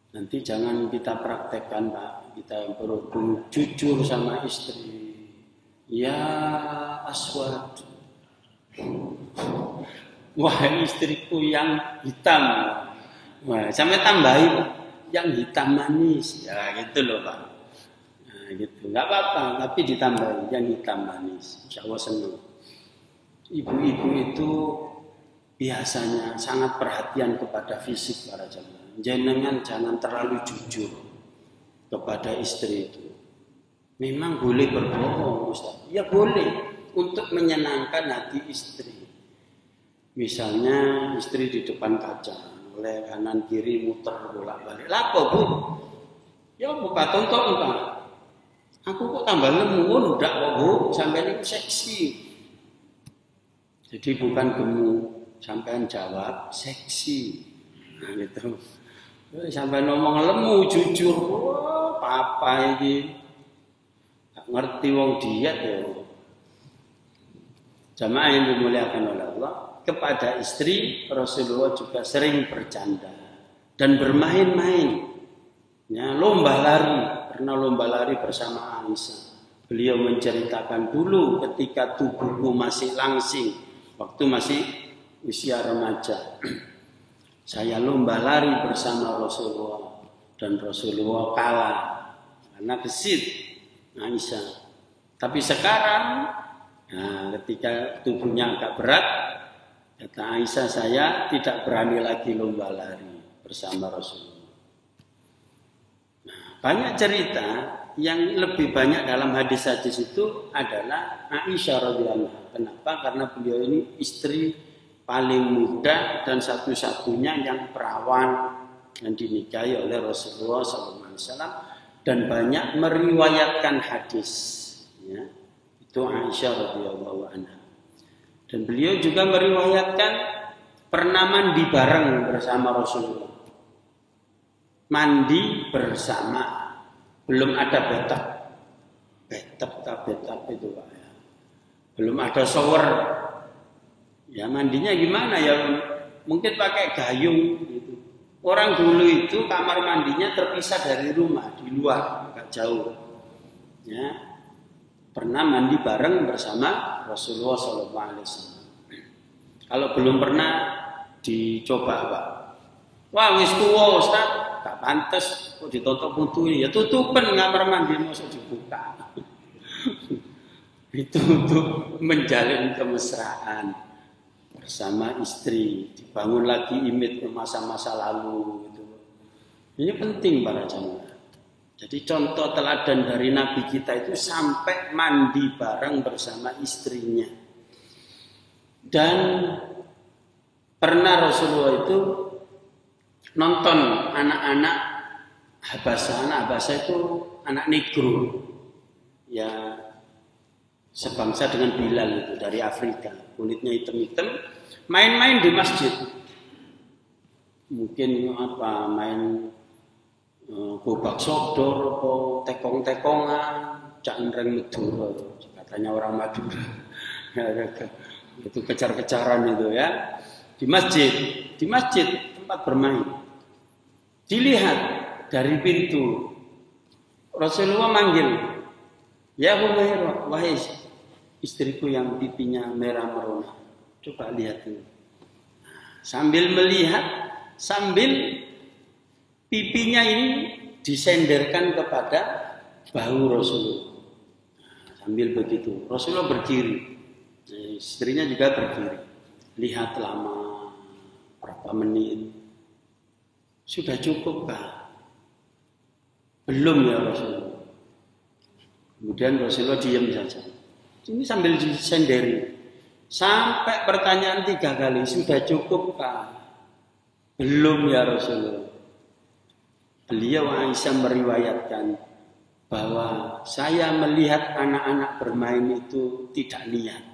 Nanti jangan kita praktekkan Pak, kita perlu jujur sama istri. Ya Aswad, wahai istriku yang hitam. Wah, sampai tambahi Pak, yang hitam manis. Ya gitu loh Pak. Nah, gitu. Enggak apa-apa, tapi ditambahi yang hitam manis. Insyaallah senang. Ibu-ibu itu biasanya sangat perhatian kepada fisik para jamaah. Jangan terlalu jujur kepada istri itu. Memang boleh berbohong Ustaz. Ya boleh untuk menyenangkan hati istri. Misalnya istri di depan kaca, oleh kanan kiri muter bolak-balik. Lapo Bu? Ya buka tonton entah. Aku kok tambah lemu, udah kok Bu, sampai ini seksi. Jadi bukan gemuk, sampean jawab seksi. Nah gitu. Sampai ngomong lemu jujur, wah papa ini gak ngerti wong diet ya. Jamaah yang dimuliakan oleh Allah, kepada istri Rasulullah juga sering bercanda dan bermain-main. Ya, lomba lari, pernah lomba lari bersama Aisyah. Beliau menceritakan dulu ketika tubuhku masih langsing, waktu masih usia remaja. Saya lomba lari bersama Rasulullah dan Rasulullah kalah karena gesit Aisyah. Tapi sekarang, nah, ketika tubuhnya agak berat, kata Aisyah, saya tidak berani lagi lomba lari bersama Rasulullah. Nah, banyak cerita yang lebih banyak dalam hadis-hadis itu adalah Aisyah radhiyallahu anha. Kenapa? Karena beliau ini istri paling muda dan satu-satunya yang perawan yang dinikahi oleh Rasulullah SAW dan banyak meriwayatkan hadis. Ya, itu Aisyah radhiyallahu anha. Dan beliau juga meriwayatkan pernah mandi bareng bersama Rasulullah. Mandi bersama, belum ada bathtub. Bathtub itu Pak ya. Belum ada shower. Ya mandinya gimana ya? Mungkin pakai gayung gitu. Orang dulu itu kamar mandinya terpisah dari rumah, di luar, agak jauh. Ya. Pernah mandi bareng bersama Rasulullah SAW. Kalau belum pernah dicoba Pak. Wah wis tuwa Ustaz, gak pantes kok ditutup putui. Ya tutupen kamar mandi mosok dibuka. Itu untuk menjalin kemesraan bersama istri, dibangun lagi image masa-masa lalu gitu. Ini penting para jamaah. Jadi contoh teladan dari Nabi kita itu sampai mandi bareng bersama istrinya. Dan pernah Rasulullah itu nonton anak-anak Habasah itu anak negro. Ya sebangsa dengan Bilal itu dari Afrika, kulitnya hitam-hitam, main-main di masjid. Mungkin apa main gobak sodor atau tekong-tekongan, canreng Madura, katanya orang Madura. Itu kejar-kejaran itu ya. Di masjid tempat bermain. Dilihat dari pintu. Rasulullah manggil, "Ya Humairah, wahai istriku yang pipinya merah merona." Coba lihat ini. Sambil melihat, sambil pipinya ini disenderkan kepada bahu Rasulullah. Sambil begitu, Rasulullah berdiri. Istrinya juga berdiri. Lihat lama, berapa menit. Sudah cukupkah? Belum ya Rasulullah. Kemudian Rasulullah diam saja. Ini sambil disenderi. Sampai pertanyaan 3 kali, sudah cukupkah? Belum ya Rasulullah. beliau Aisyah meriwayatkan bahwa saya melihat anak-anak bermain itu tidak niat.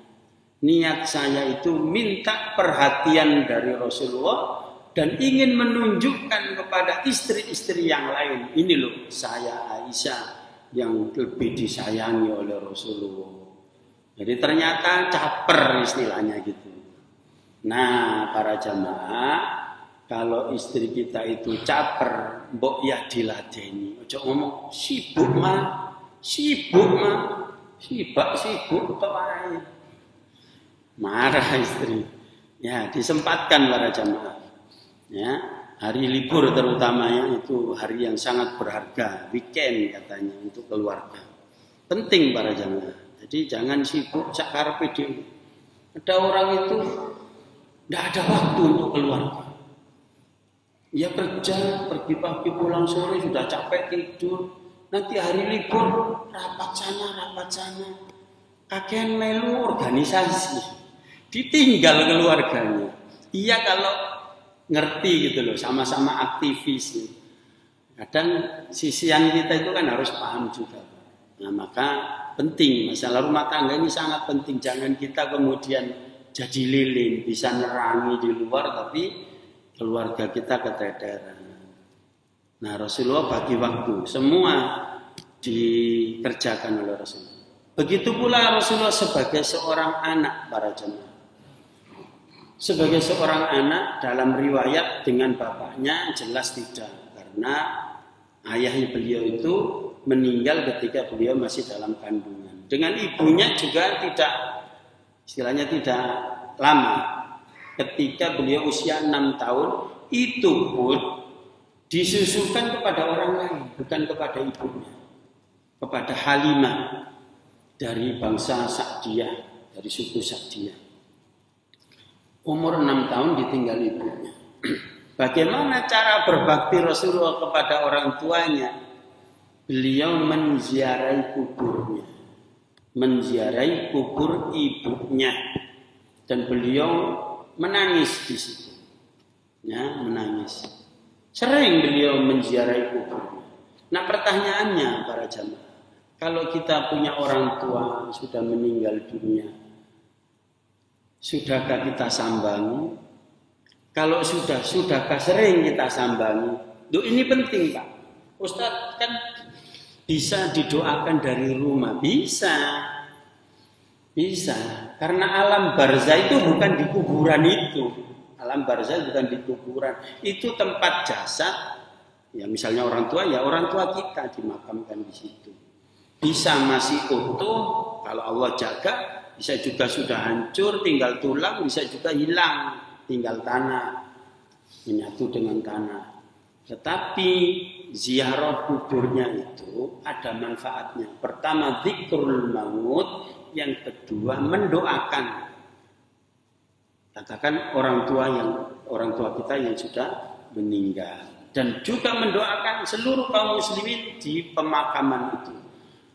Niat saya itu minta perhatian dari Rasulullah dan ingin menunjukkan kepada istri-istri yang lain. Ini loh saya Aisyah yang lebih disayangi oleh Rasulullah. Jadi ternyata caper istilahnya gitu. Nah para jamaah, kalau istri kita itu caper, mbok ya diladeni. Ojo ngomong sibuk mah, sibuk kok ae. Marah istri. Ya, disempatkan para jamaah. Ya, hari libur terutamanya itu hari yang sangat berharga, weekend katanya untuk keluarga. Penting para jamaah. Jadi jangan sibuk sak karepe dhewe. Ada orang itu tidak ada waktu untuk keluarga. Ia kerja, pergi pagi pulang sore sudah capek tidur. Nanti hari libur rapat sana. Kakean melu organisasi. Ditinggal keluarganya. Iya kalau ngerti gitu loh, sama-sama aktivis. Kadang sisian kita itu kan harus paham juga. Nah maka penting, masalah rumah tangga ini sangat penting. Jangan kita kemudian jadi lilin, bisa nerangi di luar tapi keluarga kita keteteran. Nah Rasulullah bagi waktu, semua dikerjakan oleh Rasulullah. Begitu pula Rasulullah sebagai seorang anak para jemaah. Sebagai seorang anak dalam riwayat dengan bapaknya jelas tidak. Karena ayahnya beliau itu meninggal ketika beliau masih dalam kandungan. Dengan ibunya juga tidak, istilahnya tidak lama. Ketika beliau usia 6 tahun, itu pun disusukan kepada orang lain, bukan kepada ibunya. Kepada Halimah dari bangsa Sa'diyah, dari suku Sa'diyah. Umur 6 tahun ditinggal ibunya. Bagaimana cara berbakti Rasulullah kepada orang tuanya? Beliau menziarahi kuburnya. Menziarahi kubur ibunya. Dan beliau menangis di situ. Ya, menangis. Sering beliau menziarahi kuburnya. Nah, pertanyaannya para jamaah, kalau kita punya orang tua sudah meninggal dunia, sudahkah kita sambangi? Kalau sudahkah sering kita sambangi? Duh, ini penting Pak. Ustadz kan bisa didoakan dari rumah, bisa. Karena alam barzah itu bukan di kuburan itu. Alam barzah bukan di kuburan. Itu tempat jasad. Ya misalnya orang tua, ya orang tua kita dimakamkan di situ. Bisa masih utuh kalau Allah jaga, bisa juga sudah hancur, tinggal tulang, bisa juga hilang, tinggal tanah, menyatu dengan tanah. Tetapi ziarah kuburnya itu ada manfaatnya. Pertama zikrul maut, yang kedua mendoakan. Katakan orang tua kita yang sudah meninggal, dan juga mendoakan seluruh kaum muslimin di pemakaman itu.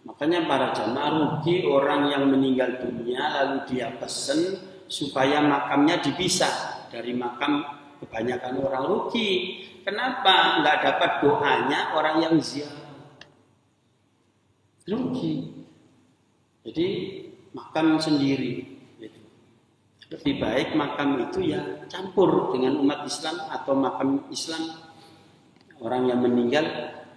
Makanya para jamaah rugi orang yang meninggal dunia lalu dia pesen supaya makamnya dipisah dari makam kebanyakan orang, rugi. Kenapa? Nggak dapat doanya orang yang ziarah. Rugi. Jadi makam sendiri. Lebih baik makam itu ya campur dengan umat Islam atau makam Islam orang yang meninggal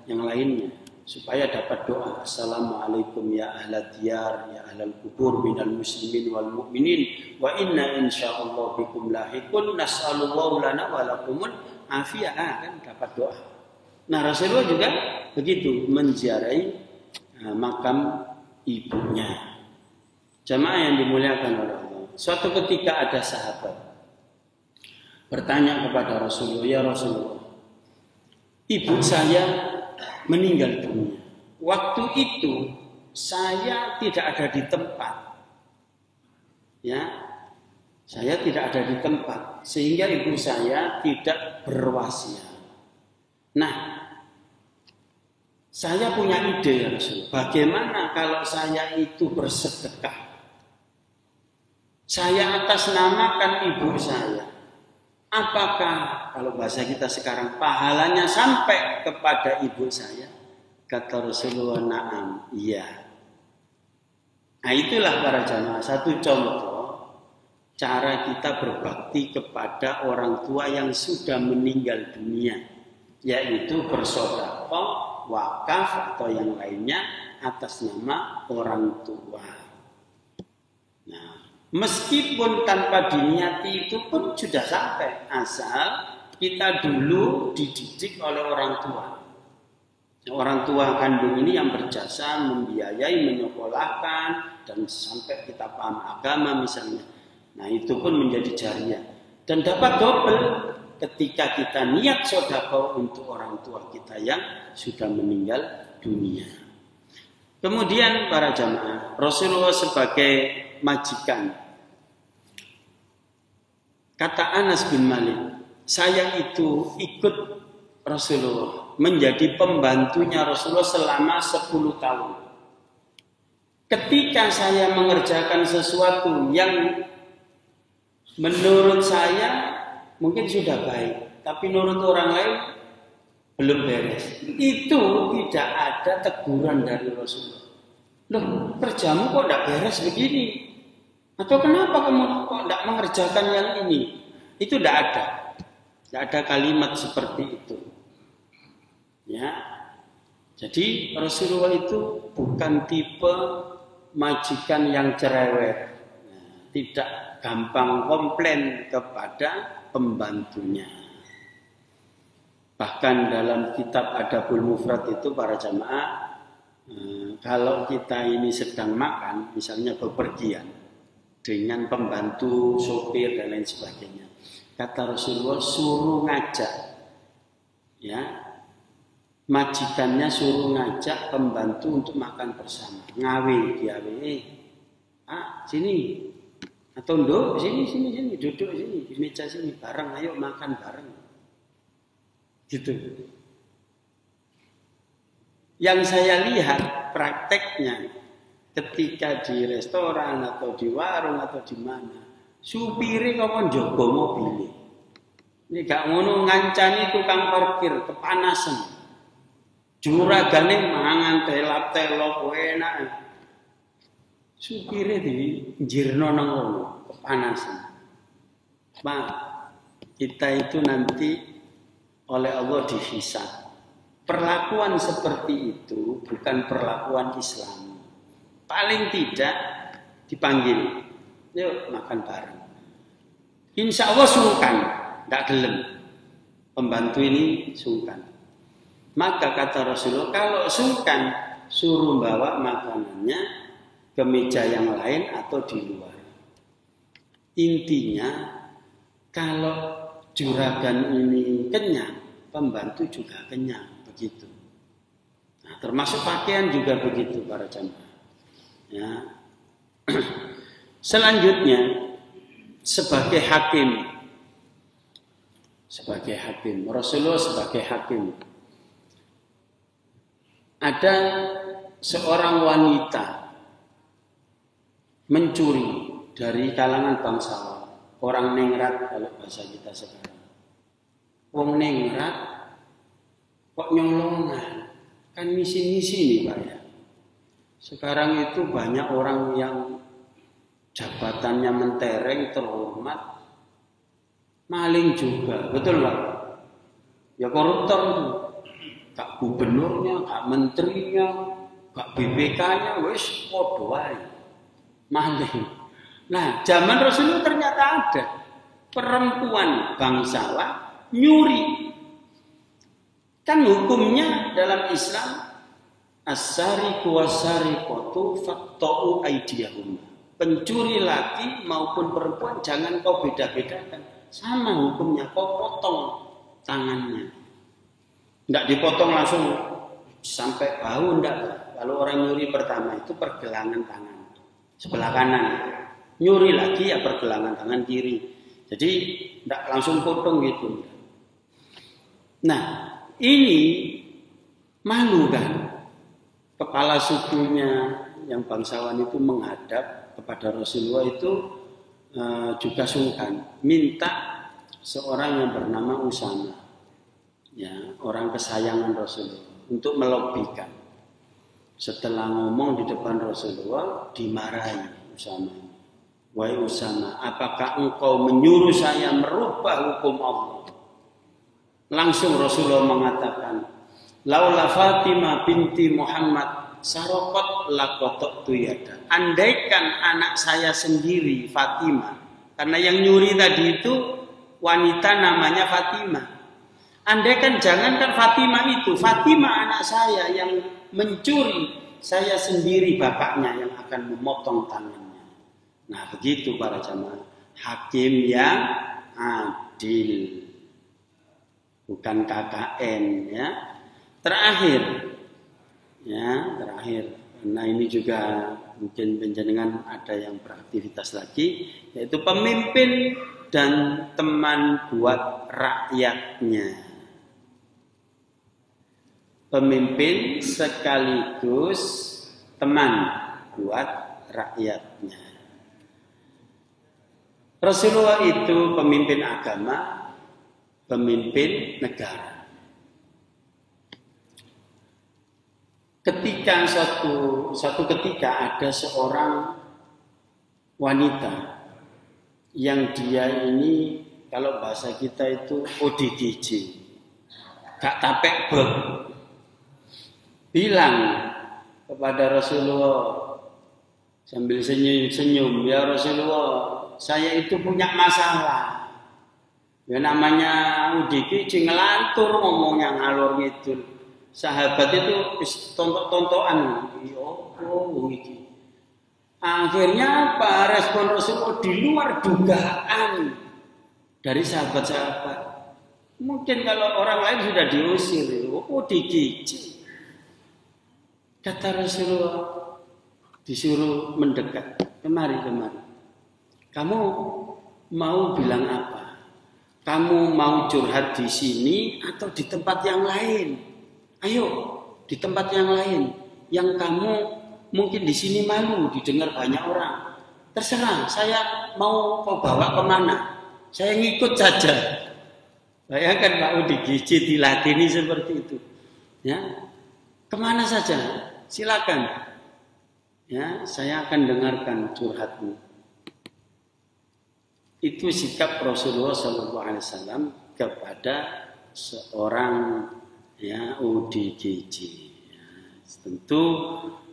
yang lainnya, supaya dapat doa. Assalamualaikum ya ahlal diyar ya ahlal kubur minal muslimin wal mu'minin wa inna insyaallah bikum lahiqun nas'alullahu lana wa lakumul afiyah, kan dapat doa. Nah Rasulullah juga begitu menziarahi makam ibunya. Jamaah yang dimuliakan oleh Allah. Suatu ketika ada sahabat bertanya kepada Rasulullah, ya Rasulullah, ibu saya meninggal dunia. Waktu itu saya tidak ada di tempat. Ya, saya tidak ada di tempat sehingga ibu saya tidak berwasiat. Nah, saya punya ide ya Rasulullah. Bagaimana kalau saya itu bersedekah? Saya atas namakan ibu saya. apakah kalau bahasa kita sekarang pahalanya sampai kepada ibu saya? Kata Rasulullah, na'am, iya. Nah itulah para jamaah satu contoh cara kita berbakti kepada orang tua yang sudah meninggal dunia, yaitu bersedekah, wakaf atau yang lainnya atas nama orang tua. Nah, meskipun tanpa diniati itu pun sudah sampai, asal kita dulu dididik oleh orang tua. Orang tua kandung ini yang berjasa membiayai, menyekolahkan, dan sampai kita paham agama misalnya. Nah itu pun menjadi jariah. Dan dapat double ketika kita niat sedekah untuk orang tua kita yang sudah meninggal dunia. Kemudian para jamaah, Rasulullah sebagai majikan. Kata Anas bin Malik, saya itu ikut Rasulullah, menjadi pembantunya Rasulullah selama 10 tahun. Ketika saya mengerjakan sesuatu yang menurut saya mungkin sudah baik, tapi menurut orang lain belum beres, itu tidak ada teguran dari Rasulullah. Loh, kerjamu kok tidak beres begini? Atau kenapa kamu kok tidak mengerjakan yang ini? Itu tidak ada. Tidak ada kalimat seperti itu. Ya, jadi Rasulullah itu bukan tipe majikan yang cerewet, tidak gampang komplain kepada pembantunya. Bahkan dalam kitab Adabul Mufrad itu para jamaah, kalau kita ini sedang makan, misalnya bepergian dengan pembantu, sopir dan lain sebagainya, kata Rasulullah suruh ngajak, ya. Majikannya suruh ngajak pembantu untuk makan bersama. Ngawi diawe. Sini. Atau nduk, sini, duduk sini, di meja sini bareng, ayo makan bareng. Gitu. Yang saya lihat prakteknya ketika di restoran atau di warung atau di mana, supire kok njogo mobil. Ini gak ngono ngancani tukang parkir kepanasan. Juragane mangan telap-telop enak. Supire dijirno nang ngono, kepanasan. Pak, kita itu nanti oleh Allah dihisab. Perlakuan seperti itu bukan perlakuan Islam. Paling tidak dipanggil, yuk makan bareng. Insya Allah sungkan, tidak gelem. Pembantu ini sungkan. Maka kata Rasulullah, kalau sungkan suruh bawa makanannya ke meja yang lain atau di luar. Intinya kalau juragan ini kenyang, pembantu juga kenyang, begitu. Nah, termasuk pakaian juga begitu para jamaah. Ya. Selanjutnya sebagai hakim, Rasulullah sebagai hakim. Ada seorang wanita mencuri dari kalangan bangsawan, orang ningrat kalau bahasa kita sekarang. Wong ningrat kok nyolongan, kan misi-misi nih Pak ya. Sekarang itu banyak orang yang jabatannya mentereng, terhormat, maling juga, betul Pak? Ya koruptor itu. Gak gubernurnya, gak menterinya, gak BPK-nya, wis padha wae. Maling. Nah, zaman Rasulullah ternyata ada perempuan bangsawan nyuri. Kan hukumnya dalam Islam as-sariqu was-sariqatu faqta'u aydiyahum. Pencuri laki maupun perempuan jangan kau beda-bedakan. Sama hukumnya, kau potong tangannya. Tidak dipotong langsung sampai bahu, enggak. Kalau orang nyuri pertama itu pergelangan tangan sebelah kanan, nyuri lagi ya pergelangan tangan kiri. Jadi tidak langsung potong gitu. Nah ini malu kan, kepala sukunya yang bangsawan itu menghadap kepada Rasulullah itu juga sungkan, minta seorang yang bernama Usama, ya, orang kesayangan Rasulullah, untuk melobikan. Setelah ngomong di depan Rasulullah, dimarahi Usama. Wahai Usama, apakah engkau menyuruh saya merubah hukum Allah? Langsung Rasulullah mengatakan, laula Fatimah binti Muhammad sarokot lakotok tuyada. Andaikan anak saya sendiri Fatimah, karena yang nyuri tadi itu wanita namanya Fatimah. Andaikan jangankan Fatimah itu, Fatimah anak saya yang mencuri, saya sendiri bapaknya yang akan memotong tangannya. Nah begitu para jamaah, hakim yang adil, bukan KKN ya. Terakhir, karena ini juga mungkin penjenengan ada yang beraktivitas lagi, yaitu pemimpin dan teman buat rakyatnya. Pemimpin sekaligus teman buat rakyatnya. Rasulullah itu pemimpin agama, pemimpin negara. Ketika suatu ketika ada seorang wanita yang dia ini, kalau bahasa kita itu ODGJ, gak tapek beb, bilang kepada Rasulullah sambil senyum-senyum, ya Rasulullah, saya itu punya masalah. Ya namanya ODGJ ngelantur ngomongnya ngalor ngidul. Sahabat itu tontok-tontokan, iki. Akhirnya apa? Respon Rasulullah di luar dugaan dari sahabat-sahabat. Mungkin kalau orang lain sudah diusir, digigit. Kata Rasulullah, disuruh mendekat, kemari. Kamu mau bilang apa? Kamu mau curhat di sini atau di tempat yang lain? Ayo, di tempat yang lain, yang kamu mungkin di sini malu didengar banyak orang. Terserah, saya mau kau bawa kemana? Saya ngikut saja. Bayangkan Pak ODGJ dilatini seperti itu. Ya, kemana saja, silakan. Ya, saya akan dengarkan curhatmu. Itu sikap Rasulullah SAW kepada seorang ya ODGJ, ya, tentu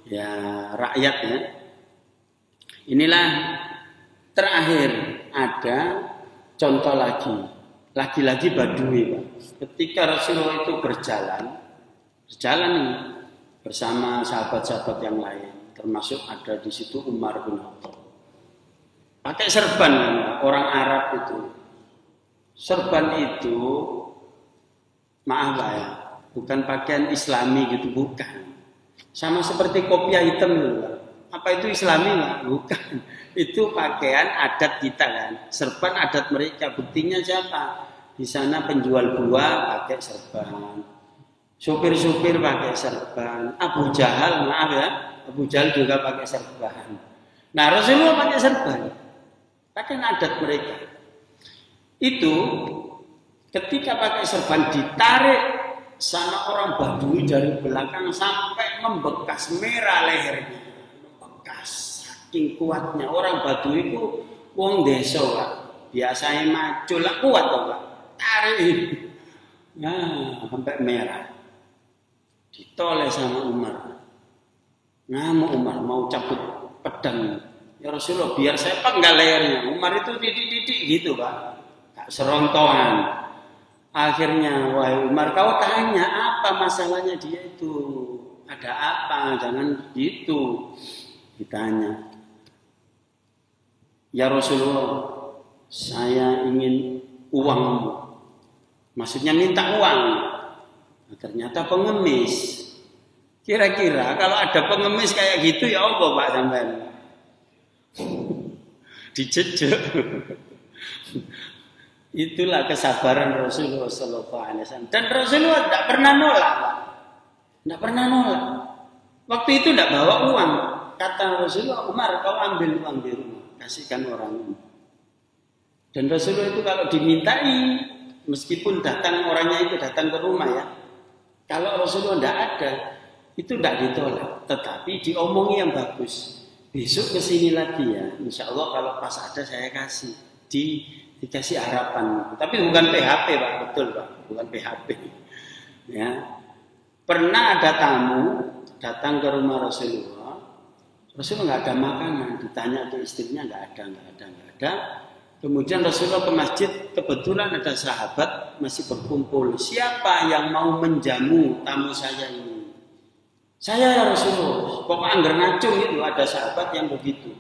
ya rakyat ya. Inilah terakhir ada contoh lagi Badui Pak. Ketika Rasulullah itu berjalan bersama sahabat-sahabat yang lain, termasuk ada di situ Umar bin Khattab. Pakai serban orang Arab itu. Serban itu maaf Pak ya, bukan pakaian Islami gitu, bukan. Sama seperti kopiah hitam gitu, Pak. Apa itu Islami Pak? Bukan. Itu pakaian adat kita kan. Serban adat mereka. Buktinya siapa? Di sana penjual buah pakai serban. Supir-supir pakai serban. Abu Jahal, maaf ya, Abu Jahal juga pakai serban. Nah Rasulullah pakai serban. Pakaian adat mereka. Itu ketika pakai serban ditarik sama orang Badui dari belakang sampai membekas merah lehernya. Membekas saking kuatnya. Orang Badui itu wong desa Pak. Biasanya maju lah kuat Pak. Tarik. Nah, sampai merah. Ditoleh sama Umar. Ngamuk Umar mau cabut pedang. Ya Rasulullah biar saya penggal lehernya. Umar itu titik-titik gitu Pak. Gak serontohan. Akhirnya, wahai Umar, kau tanya apa masalahnya dia itu? Ada apa? Jangan gitu. Ditanya. Ya Rasulullah, saya ingin uangmu. Maksudnya minta uang. Nah, ternyata pengemis. Kira-kira kalau ada pengemis kayak gitu ya Allah Pak sampean. Dijejek. Itulah kesabaran Rasulullah SAW. Dan Rasulullah tidak pernah nolak. Tidak pernah nolak. Waktu itu tidak bawa uang. Kata Rasulullah, Umar kau ambil uang di rumah. Kasihkan orang ini. Dan Rasulullah itu kalau dimintai, meskipun datang orangnya itu datang ke rumah ya, kalau Rasulullah tidak ada, itu tidak ditolak, tetapi diomongi yang bagus. Besok kesini lagi ya, insya Allah kalau pas ada saya kasih, dikasih harapan. Tapi bukan PHP Pak, betul Pak, bukan PHP. Ya, pernah ada tamu datang ke rumah Rasulullah nggak ada makanan, ditanya ke istrinya nggak ada. Kemudian Rasulullah ke masjid, kebetulan ada sahabat masih berkumpul. Siapa yang mau menjamu tamu saya ini? Saya ya Rasulullah. Pokoknya anggar ngacung itu ada sahabat yang begitu.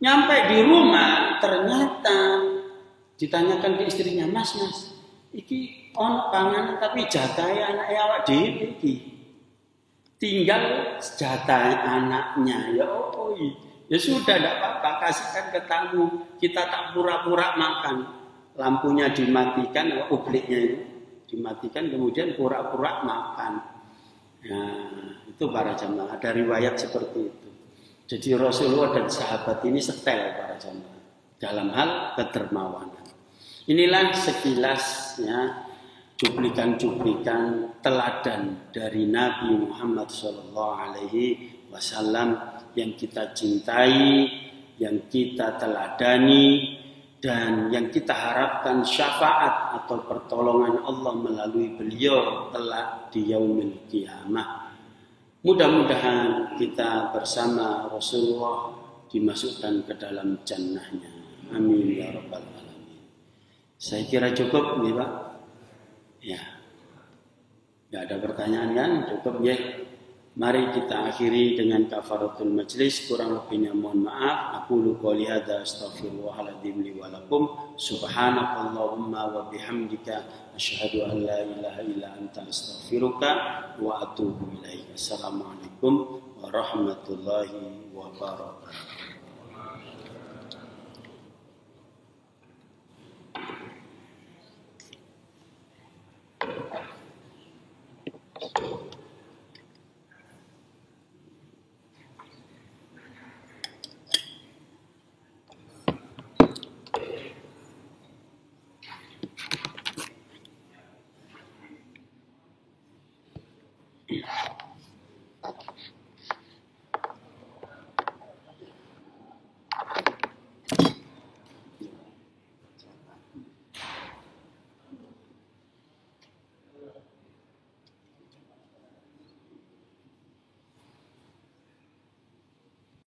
Nyampe di rumah ternyata ditanyakan ke istrinya, Mas, iki ono panganan tapi jatahe anake awak dhewe iki. Tinggal jatah anaknya. Ya oh, ya sudah tidak apa-apa, kasihkan ke tamu. Kita tak pura-pura makan. Lampunya dimatikan, ubliknya itu dimatikan, kemudian pura-pura makan. Nah, itu para jamaah. Ada riwayat seperti itu. Jadi Rasulullah dan sahabat ini setel para jamaah dalam hal kedermawanan. Inilah sekilasnya cuplikan-cuplikan teladan dari Nabi Muhammad SAW yang kita cintai, yang kita teladani, dan yang kita harapkan syafaat atau pertolongan Allah melalui beliau kelak di yaumil qiyamah. Mudah-mudahan kita bersama Rasulullah dimasukkan ke dalam jannahnya. Amin ya rabbal alamin. Saya kira cukup nih Pak. Ya. Tidak ada pertanyaan kan? Cukup ya. Mari kita akhiri dengan kafaratul majlis. Kurang lebihnya mohon maaf. Aku qouli hadza astaghfirullahaladzim li wa lakum. Subhanakallahumma wa bihamdika asyhadu an la ilaha illa anta astaghfiruka wa atubu ilaik. Assalamualaikum warahmatullahi wabarakatuh.